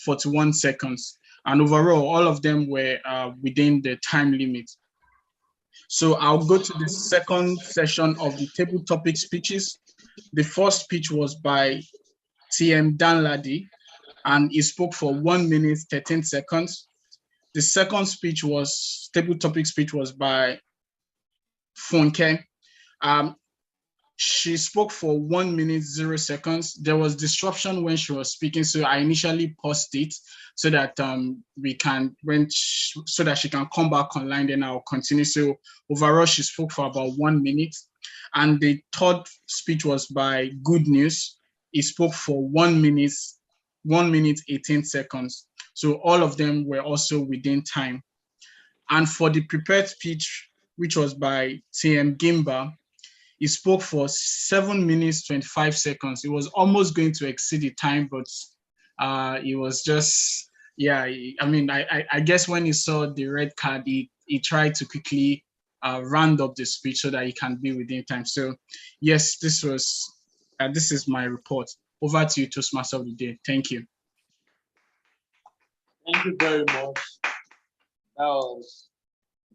41 seconds. And overall, all of them were within the time limit. So I'll go to the second session of the table topic speeches. The first speech was by TM Danladi, and he spoke for 1 minute, 13 seconds. The second speech table topic speech was by Funke. she spoke for 1 minute 0 seconds. There was disruption when she was speaking, so I initially paused it so that so that she can come back online. Then I'll continue. So overall, she spoke for about 1 minute, and the third speech was by Good News. He spoke for 1 minute, 18 seconds. So all of them were also within time. And for the prepared speech, which was by TM Gimba, he spoke for 7 minutes, 25 seconds. It was almost going to exceed the time, but it was just, yeah, I guess when he saw the red card, he tried to quickly round up the speech so that he can be within time. So yes, this is my report. Over to you, Toastmaster of the Day. Thank you. Thank you very much. That was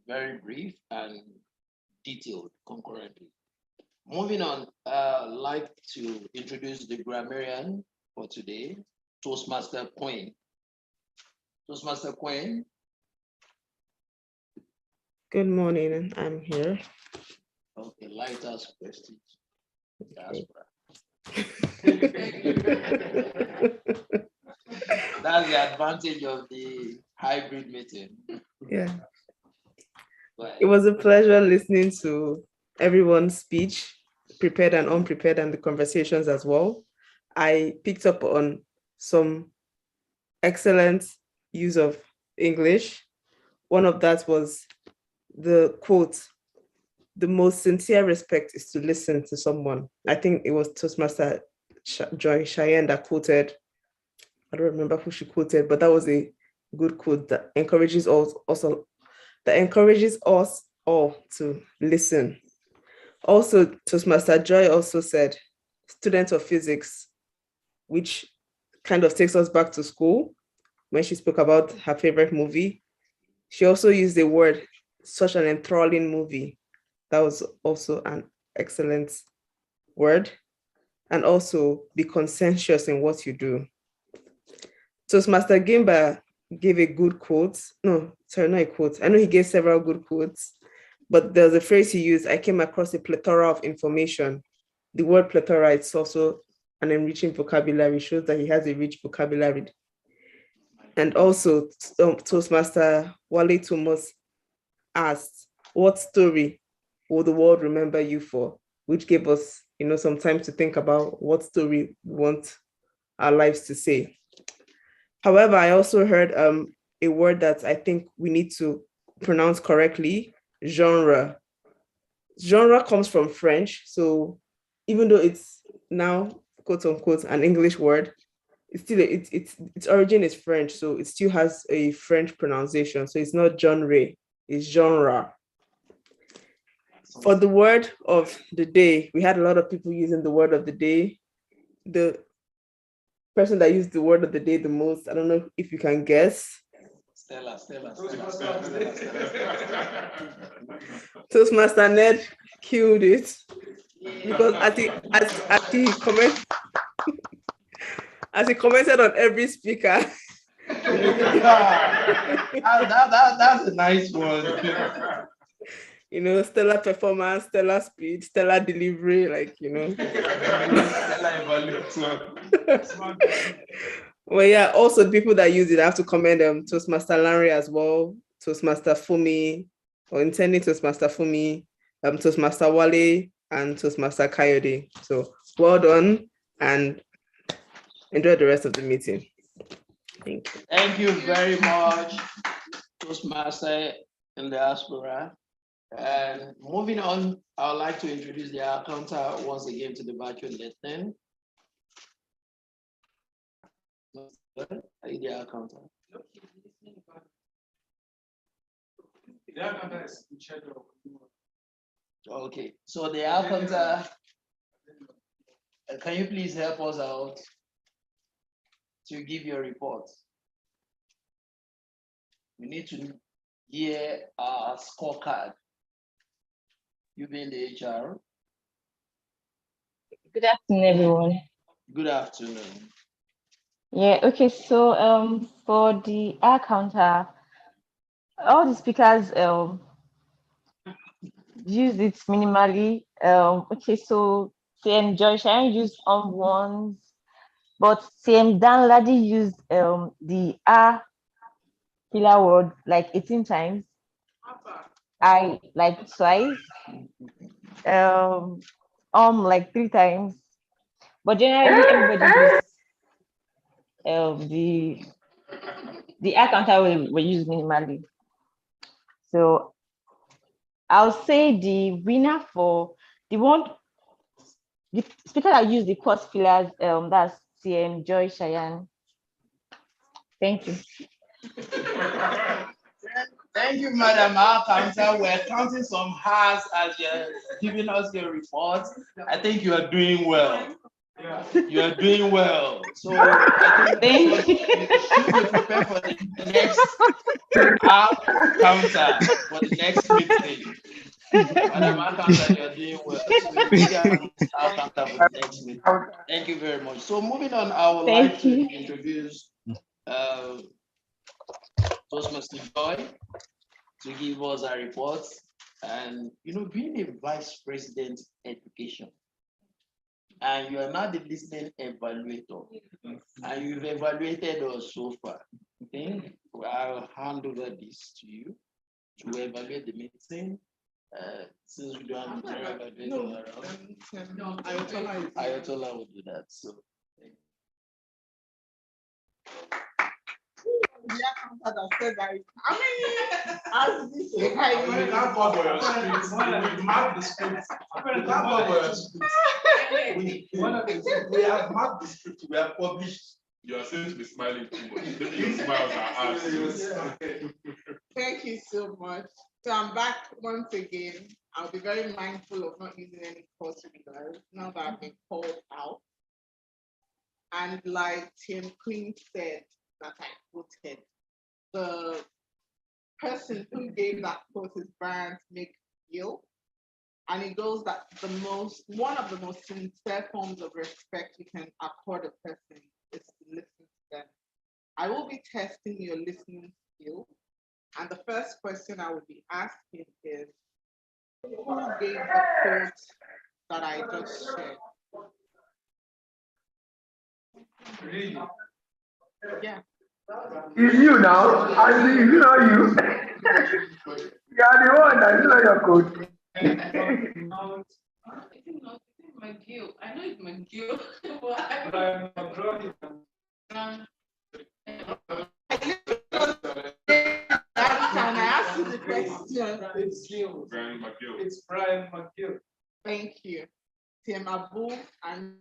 very brief and detailed concurrently. Moving on, I'd like to introduce the grammarian for today, Toastmaster Queen. Toastmaster Queen. Good morning, I'm here. Okay, Lighthouse question. Okay. That's the advantage of the hybrid meeting. Yeah. It was a pleasure listening to everyone's speech, prepared and unprepared, and the conversations as well. I picked up on some excellent use of English. One of that was the quote, "The most sincere respect is to listen to someone." I think it was Toastmaster Joy Cheyenne that quoted, I don't remember who she quoted, but that was a good quote that encourages us all to listen. Also, Toastmaster Joy also said, student of physics, which kind of takes us back to school when she spoke about her favorite movie. She also used the word, such an enthralling movie. That was also an excellent word. And also be conscientious in what you do. Toastmaster Gimba gave a good quote. No, sorry, not a quote. I know he gave several good quotes, but there's a phrase he used, I came across a plethora of information. The word plethora, it's also an enriching vocabulary, shows that he has a rich vocabulary. And also, Toastmaster Wale Thomas asked, what story will the world remember you for? Which gave us, some time to think about what story we want our lives to say. However, I also heard a word that I think we need to pronounce correctly, genre. Genre comes from French, so even though it's now, quote unquote, an English word, it's still its origin is French, so it still has a French pronunciation. So it's not genre, it's genre. For the word of the day, we had a lot of people using the word of the day. The person that used the word of the day the most, I don't know if you can guess. Stella. Toastmaster Ned killed it because as he commented on every speaker. That's a nice one. Stellar performance, stellar speed, stellar delivery, Well, yeah, also the people that use it, I have to commend Toastmaster Larry as well, Toastmaster Fumi, or intending Toastmaster Fumi, Toastmaster Wale, and Toastmaster Coyote. So well done and enjoy the rest of the meeting. Thank you. Thank you very much, Toastmaster in the diaspora. And moving on, I would like to introduce the counter once again to the virtual lesson. Are you the counter? Okay, so the counter, can you please help us out to give your report? We need to hear our scorecard. You being the HR. Good afternoon, everyone. Good afternoon. Yeah, okay, so for the air counter, all the speakers used it minimally. Okay, so CM Joy Sharon used once, but CM Dan Ladi used the R filler word like 18 times. I like twice. Like 3 times. But generally everybody uses the R counter will use minimally. So I'll say the winner for the speaker that used the cross fillers, that's CM Joy Cheyenne. Thank you. Thank you, Madam Our Counter. We're counting some hearts as you're giving us your report. I think you are doing well. You are doing well. So I think you should prepare for the next Our Counter for the next meeting. Madam Our Counter, you are doing well. So we'll give you Our Counter for the next meeting. Thank you very much. So moving on, I would like to introduce Toastmaster Joy to give us a report. And being a vice president education, and you are now the listening evaluator, and you've evaluated us so far. I think I'll hand over this to you to evaluate the meeting. Since we don't have the general evaluator around, Ayatola will do that. So. That said that how many we have marked the script, we have published. You are saying to be smiling too much. Maybe your smiles are asked. Thank you so much. So I'm back once again. I'll be very mindful of not using any course fillers now that I've been called out. And like Tim Queen said, that I quoted, the person who gave that quote is Brian McGill, and it goes that one of the most sincere forms of respect you can accord a person is to listen to them. I will be testing your listening skill, and the first question I will be asking is, who gave the quote that I just shared? Really? Yeah. It's you now. I see it's not you. You are the one that is not your coach. McGill. I know it's McGill. Can I ask you the question? It's Brian McGill. Thank you. Tim Abu and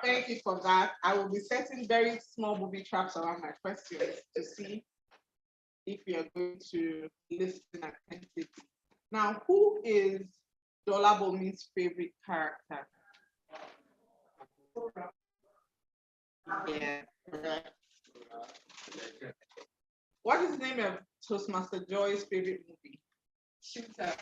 thank you for that. I will be setting very small booby traps around my questions to see if you're going to listen attentively. Now, who is Dolabomi's favorite character? Yeah, correct. What is the name of Toastmaster Joy's favorite movie? Shooter.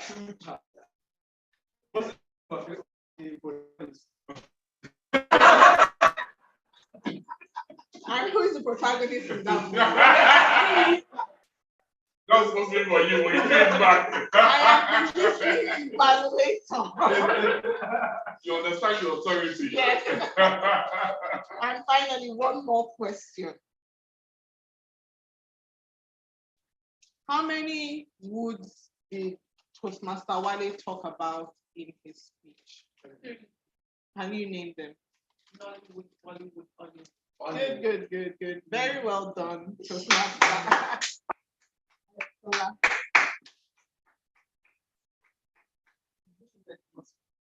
And who is the protagonist in that movie? That was supposed to be for you when you came back. I am the evaluator. You understand your authority. Yes. And finally, one more question. How many woods did Toastmaster Wale talk about in his speech? Can you name them? Nollywood, Bollywood, Hollywood. Good. Very well done, Toastmaster.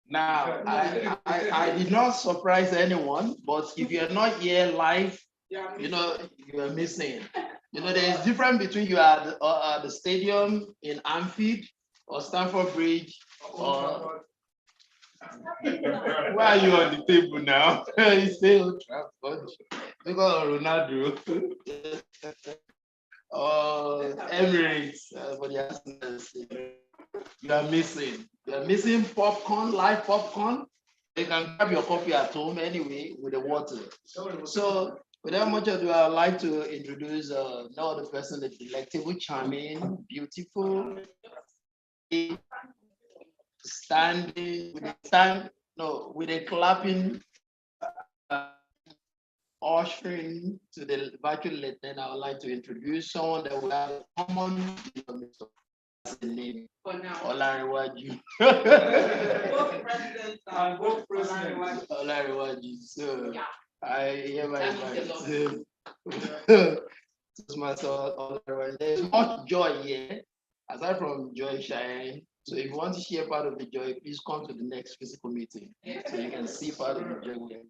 Now, I did not surprise anyone, but if you're not here live, you are missing. There is difference between you at the stadium in Anfield or Stamford Bridge or why are you on the table now? You say Old Trafford because of Ronaldo or Emirates for the Arsenal. You are missing. You are missing popcorn, live popcorn. You can grab your coffee at home anyway with the water. So without much ado, I'd like to introduce no other person, the delectable, charming, beautiful, standing with a clapping, ushering to the virtual lieutenant. I would like to introduce someone that we have a common name. For now. Olariwaju. Both presidents and both presidents. Olariwaju. So Yeah. I hereby invite Toastmasters. There's much joy here, aside from joy sharing. So if you want to share part of the joy, please come to the next physical meeting so you can see part of the joy we have.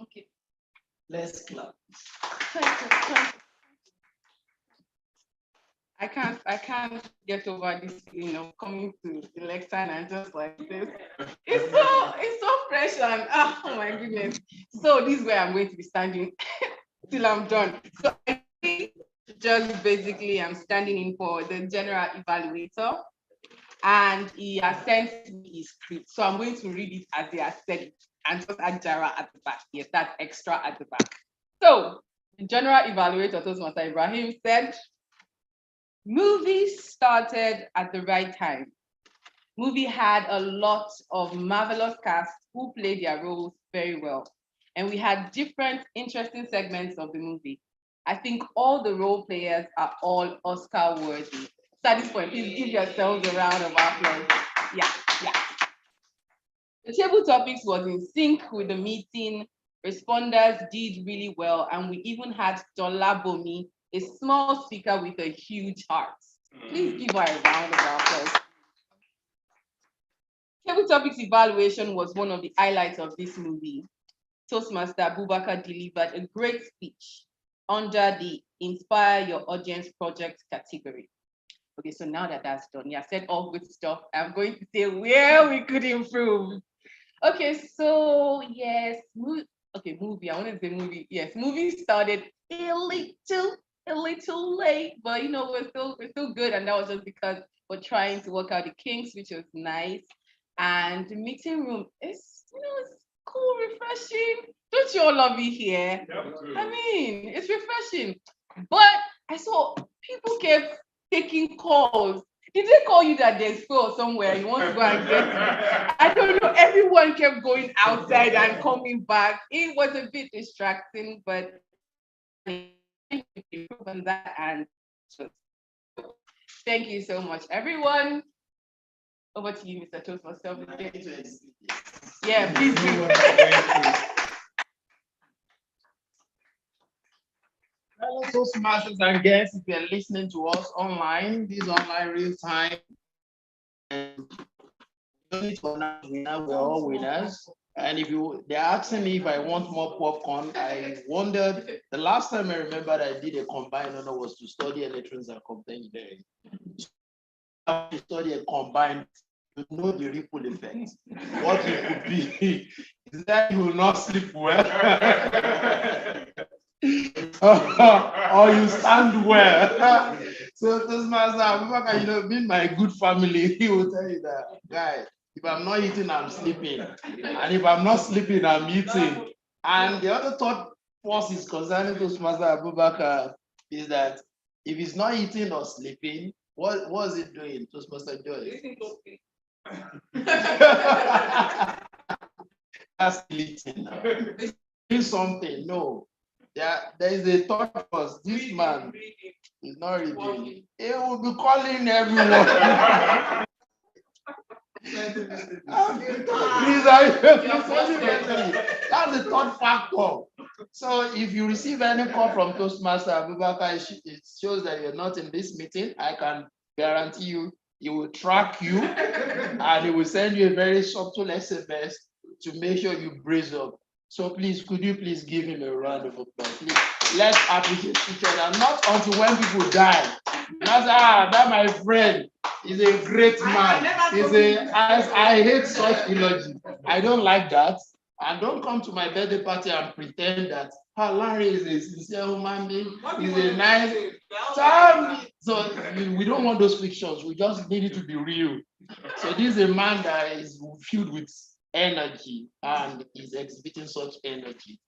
Okay. Let's clap. I can't get over this feeling of coming to the lecture and just like this. It's so fresh and oh my goodness. So this is where I'm going to be standing till I'm done. So I think just basically I'm standing in for the general evaluator and he has sent me his script. So I'm going to read it as they have said it and just add Jara at the back. Yes, that's extra at the back. So the general evaluator, Toastmaster Ibrahim, said, movie started at the right time. Movie had a lot of marvelous cast who played their roles very well. And we had different interesting segments of the movie. I think all the role players are all Oscar worthy. So at this point, please give yourselves a round of applause. Yeah. The table topics was in sync with the meeting. Responders did really well. And we even had Dola Bomi, a small speaker with a huge heart. Please give her a round of applause. Table topics evaluation was one of the highlights of this movie. Toastmaster Abubakar delivered a great speech under the Inspire Your Audience Project category. Okay, so now that that's done, yeah, I said all good stuff. I'm going to say where we could improve. Okay, so yes, movie. I wanted to say movie. Yes, movie started a little late, but you know we're still good, and that was just because we're trying to work out the kinks, which was nice. And the meeting room is, it's cool, refreshing. Don't you all love it here? I mean, it's refreshing. But I saw people kept taking calls. Did they call you that there's store somewhere you want to go and get it? I don't know. Everyone kept going outside and coming back. It was a bit distracting, but that and thank you so much, everyone. Over to you, Mr. Toastmaster. Yeah, please do. Hello, Toastmasters and guests. If you're listening to us online, this online real time. We're all winners. And if they're asking me if I want more popcorn, I wondered, the last time I remembered I did a combined honor was to study electrons and content there. To study a combined, you know the ripple effect. What it could be is that you will not sleep well. or you stand well. So this master, being my good family, he will tell you that, guy, if I'm not eating, I'm sleeping. And if I'm not sleeping, I'm eating. And the other thought force is concerning Toastmaster Abubakar is that if he's not eating or sleeping, what is it doing, Toastmaster Joy? That's eating now. Doing something, no. There is a thought force. This man is not reading. He will be calling everyone. That's the third factor. So if you receive any call from Toastmaster Abubakar, it shows that you're not in this meeting. I can guarantee you, he will track you and he will send you a very subtle SMS to make sure you brace up. So please, could you please give him a round of applause? Please, let's appreciate each other. Not until when people die. That's that my friend is a great man. I hate such eulogy. I don't like that. And don't come to my birthday party and pretend that Larry is a sincere human being. He's a nice. So we don't want those fictions. We just need it to be real. So this is a man that is filled with energy and is exhibiting such energy.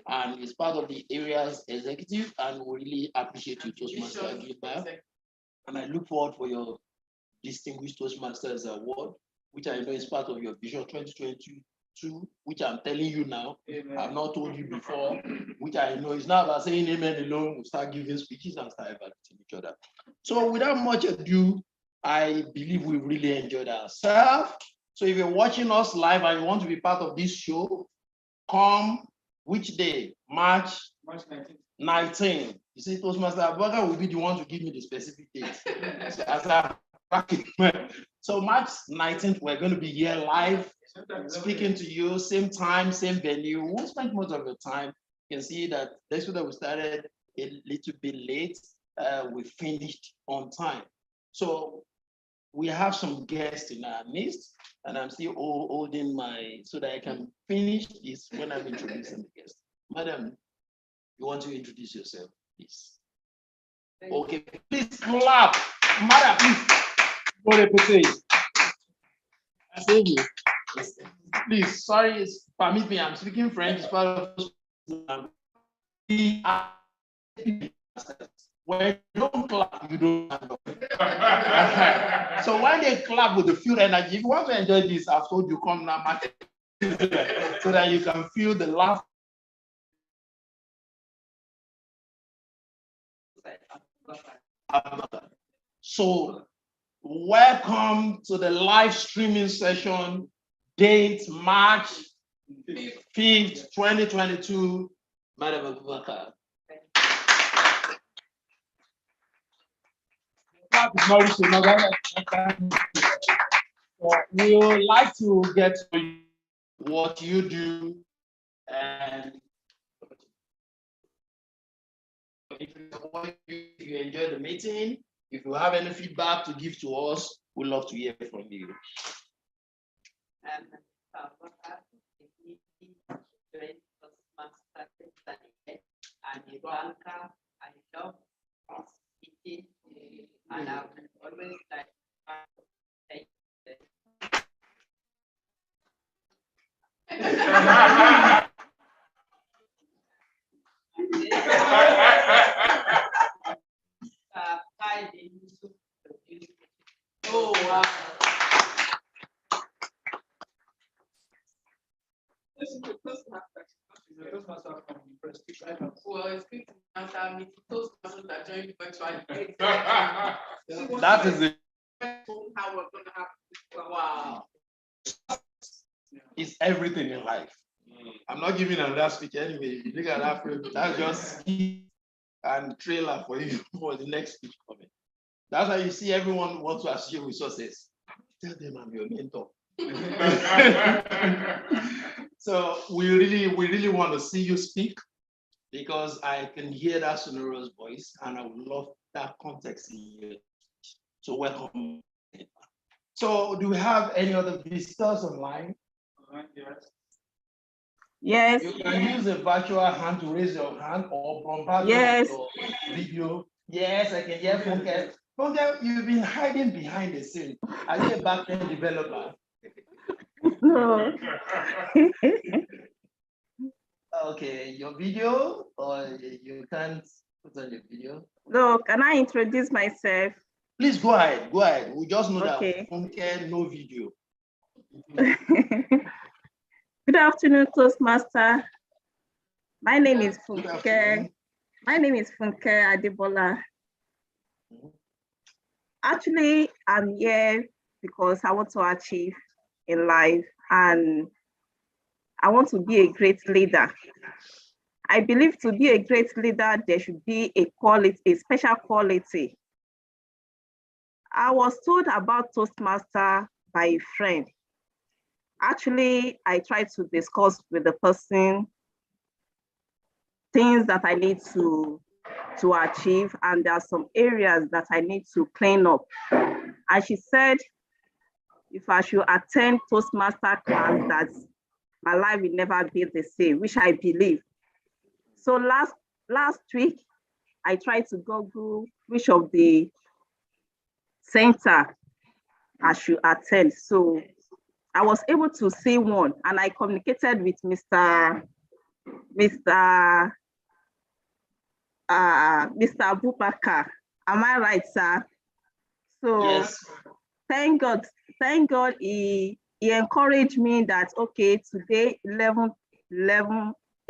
And is part of the area's executive, and we really appreciate you, Toastmaster Gilbert. And I look forward for your Distinguished Toastmasters Award, which I know is part of your Vision 2022, which I'm telling you now. Amen. I've not told you before, which I know is not about saying amen alone. We'll start giving speeches and start evaluating each other. So without much ado, I believe we really enjoyed ourselves. So if you're watching us live and you want to be part of this show, come which day? March 19. You see, Toastmaster Abubakar will be the one to give me the specific date. So, so March 19th, we're going to be here live, speaking to you, same time, same venue. We won't spend most of the time. You can see that that's what we started a little bit late. We finished on time. So we have some guests in our midst, and I'm still holding so that I can finish this when I'm introducing the guests. Madam, you want to introduce yourself, please? Okay, please clap. Madam, please. Please, sorry, permit me, I'm speaking French. It's part of when you don't clap, you don't stand up. So when they clap with the full energy, if you want to enjoy this, I've told you, come now, so that you can feel the laugh. So welcome to the live streaming session, date March 5th, 2022, Madam Abubakar. We would like to get to what you do, and if you enjoy the meeting, if you have any feedback to give to us, we'd love to hear from you. And I would always like thank oh wow. Well, it's good to answer me. Toastmasters that joined virtually. That is it. How we're gonna have wow. It's everything in life. I'm not giving another speech anyway. If you look at that frame, that's just and trailer for you for the next speech coming. That's why you see everyone wants to associate with success. Tell them I'm your mentor. So we really want to see you speak, because I can hear that sonorous voice and I would love that context in you. So welcome. So do we have any other visitors online? Yes. You can use a virtual hand to raise your hand or bombard your video. Yes, I can hear Funke. Funke, you've been hiding behind the scene. Are you a back-end developer? No. Okay, your video, or you can't put on your video? No, can I introduce myself? Please go ahead, go ahead. We just know Okay. that Funke, no video. Good afternoon, Toastmaster. My name is Funke. My name is Funke Adebola. Actually, I'm here because I want to achieve in life, and I want to be a great leader. I believe to be a great leader, there should be a special quality. I was told about Toastmaster by a friend. Actually, I tried to discuss with the person things that I need to achieve, and there are some areas that I need to clean up. And she said, if I should attend Toastmaster class, that my life will never be the same, which I believe. So last week, I tried to Google which of the center I should attend. So I was able to see one, and I communicated with Mr. Abubakar. Am I right, sir? So Yes. thank God he encouraged me that, okay, today 11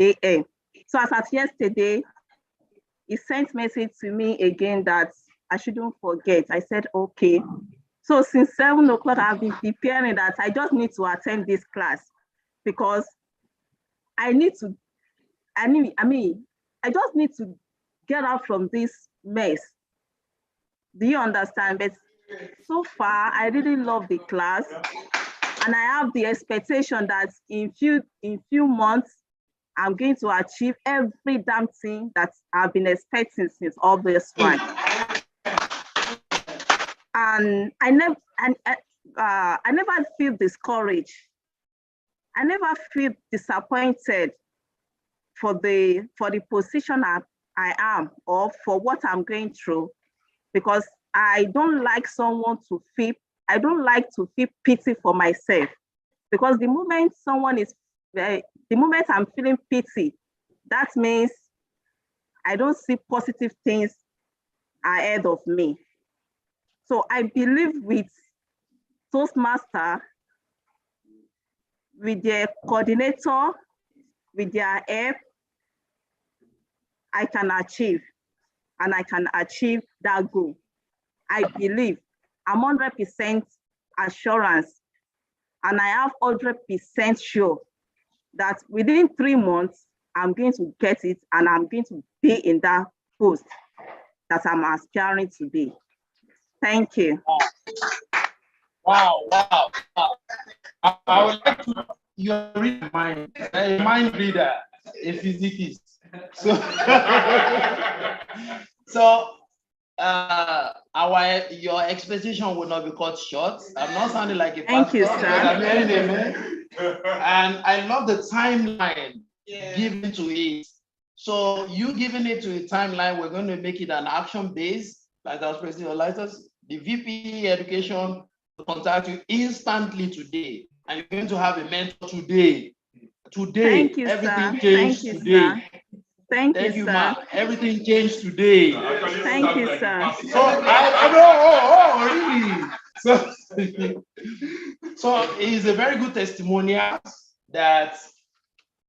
a.m. So as at yesterday, he sent message to me again that I shouldn't forget. I said, okay. So since 7 o'clock, I've been preparing that I just need to attend this class because I just need to get out from this mess. Do you understand? But so far, I really love the class, and I have the expectation that in few months, I'm going to achieve every damn thing that I've been expecting since all this while. And I never feel discouraged. I never feel disappointed for the position I am or for what I'm going through, because I don't like to feel pity for myself, because the moment I'm feeling pity, that means I don't see positive things ahead of me. So I believe with Toastmaster, with their coordinator, with their help, I can achieve that goal. I believe I'm 100% assurance, and I have 100% sure that within 3 months, I'm going to get it, and I'm going to be in that post that I'm aspiring to be. Thank you. Wow. I would like to, you're reading mind, a mind reader, a physicist. So, your expectation will not be cut short. I'm not sounding like a pastor, Thank you, sir. but I'm hearing amen. And I love the timeline given to it. So you giving it to a timeline, we're going to make it an action-based, like I was President of Lighthouse. The VP Education will contact you instantly today, and you're going to have a mentor today. Thank you, Everything sir. changed Thank you, today. sir. Thank you, sir. Ma. Everything changed today. Thank you, sir. So really? So it's a very good testimonial that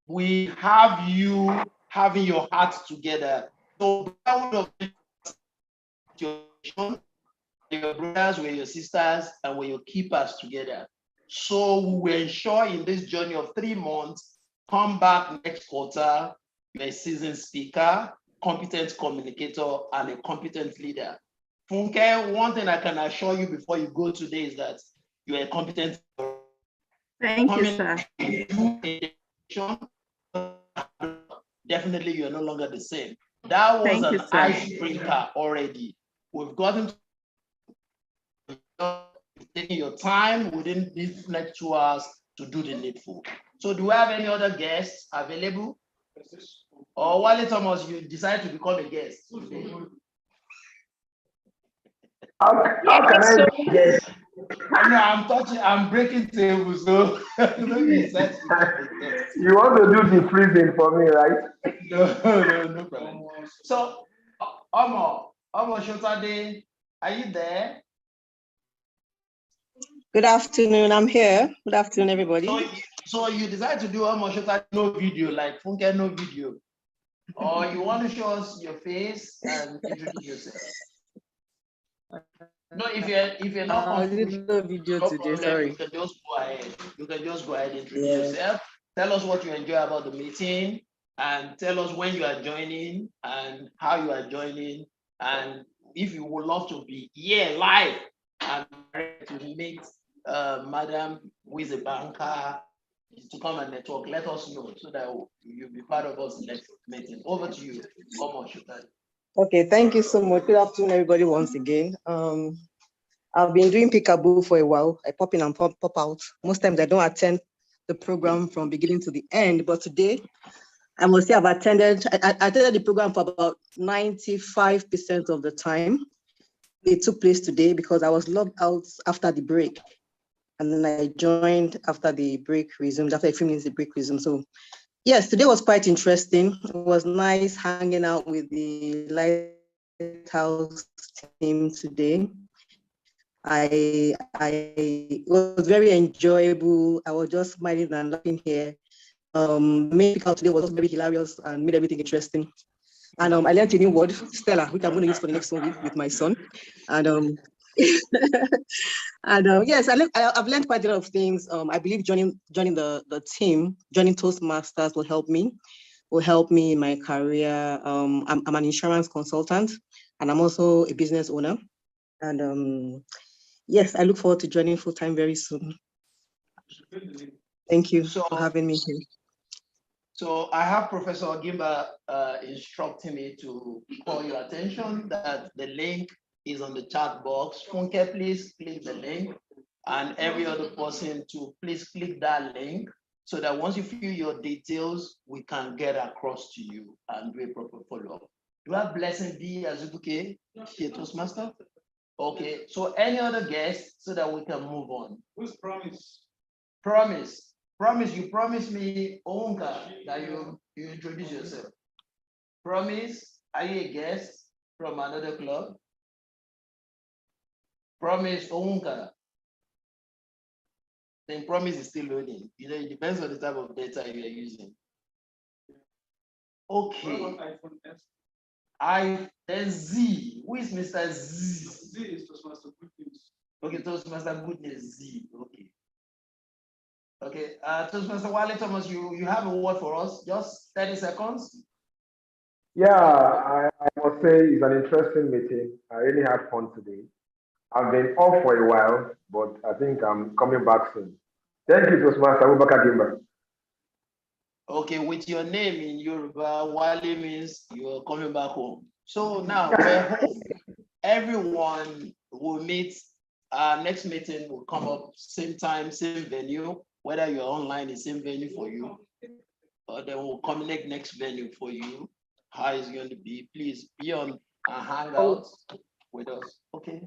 we have you having your hearts together. So your brothers were your sisters and were your keepers together. So we will ensure in this journey of 3 months, come back next quarter, you're a seasoned speaker, competent communicator, and a competent leader. Funke, one thing I can assure you before you go today is that you're a competent. Thank you, sir. Definitely you're no longer the same. That was Thank an you, sir. icebreaker already. We've gotten taking your time within these next 2 hours to do the needful. So do we have any other guests available? Or Wale Thomas, you decide to become a guest today? How can I be guest? I know I'm breaking tables, so maybe You want to do the freezing for me, right? No problem. So, Omo Shotade, are you there? Good afternoon, I'm here. Good afternoon, everybody. So you decide to do Omo Shotade no video, like Funke no video, or you want to show us your face and introduce yourself? No, if you're not comfortable, no video no today. problem. Sorry. You can just go ahead and introduce yourself. Tell us what you enjoy about the meeting, and tell us when you are joining and how you are joining, and if you would love to be here live and to meet Madam who is a banker to come and network. Let us know so that you'll be part of us next meeting. Over to you. Come on, Shutari. Okay, thank you so much. Good afternoon, everybody, once again. I've been doing Peekaboo for a while. I pop in and pop out. Most times I don't attend the program from beginning to the end, but today I must say I attended the program for about 95% of the time. It took place today because I was logged out after the break. And then I joined after the break resumed, after a few minutes the break resumed. So yes, today was quite interesting. It was nice hanging out with the Lighthouse team today. It was very enjoyable. I was just smiling and laughing here. The main speaker today was also very hilarious and made everything interesting. And I learned a new word, Stella, which I'm going to use for the next 1 week with my son. And yes, I've learned quite a lot of things. I believe joining the team, joining Toastmasters will help me in my career. I'm an insurance consultant, and I'm also a business owner. And yes, I look forward to joining full time very soon. Thank you for having me here. So I have Professor Gimba instructing me to call your attention that the link is on the chat box. Funke, please click the link, and every other person to please click that link so that once you fill your details, we can get across to you and do a proper follow-up. Do I have Blessing B Azubuke, Toastmaster? Okay, so any other guests so that we can move on? Who's Promise? Promise, you promised me, Onga, that you introduce yourself. Promise, are you a guest from another club? Promise, Onga. Then Promise is still loading. You know, it depends on the type of data you are using. Okay. Then Z. Who is Mr. Z? Z is Toastmaster Good News. Okay, Toastmaster Good News, Z. Okay. Okay, Toastmaster Wale Thomas, you have a word for us, just 30 seconds. Yeah, I must say it's an interesting meeting. I really had fun today. I've been off for a while, but I think I'm coming back soon. Thank you, Toastmaster Abubakar Gimba. Okay, with your name in Yoruba, Wale means you're coming back home. So now, everyone will meet. Our next meeting will come up same time, same venue. Whether you're online, the same venue for you, or then we'll connect next venue for you. How is it going to be? Please be on a hangout with us. Okay.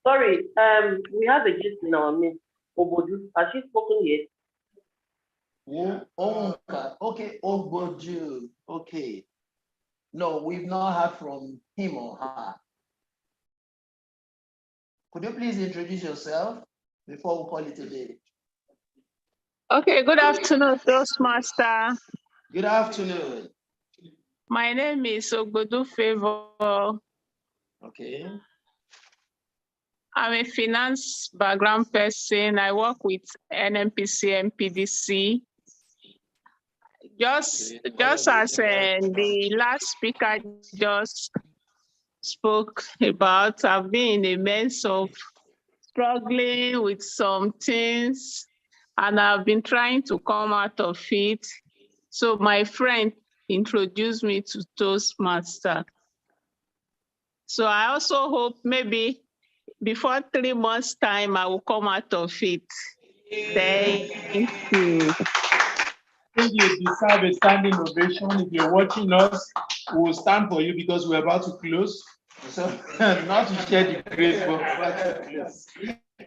Sorry, we have a gist in our midst. Obodu, has she spoken yet? Okay, Obodu. Okay. No, we've not heard from him or her. Could you please introduce yourself before we call it a day? Okay, good afternoon, Toastmaster. Good afternoon. My name is Ogbodu Favor. Okay. I'm a finance background person. I work with NMPC and PDC. Just as the last speaker just spoke about, I've been in a mess of struggling with some things, and I've been trying to come out of it. So my friend introduced me to Toastmaster. So I also hope maybe before 3 months' time, I will come out of it. Thank you. I think you deserve a standing ovation. If you're watching us, we'll stand for you because we're about to close. So not to share the grace, but we're about to close.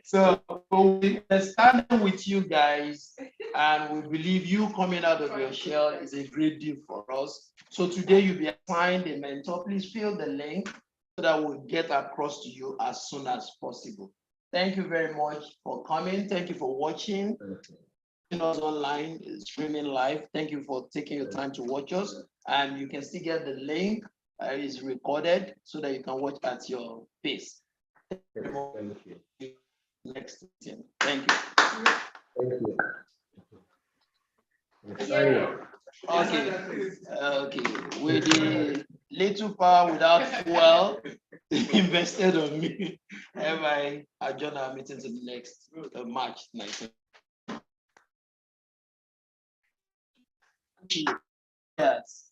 So we're standing with you guys, and we believe you coming out of your shell is a great deal for us. So today you'll be assigned a mentor. Please fill the link so that we'll get across to you as soon as possible. Thank you very much for coming. Thank you for watching us online, streaming live. Thank you for taking your time to watch us. And you can still get the link. It's recorded so that you can watch at your pace. Thank you. Next meeting. Thank you. Thank you. Okay. With the little power without fuel invested on me, I adjourn our meeting to the next March 19th. Yes.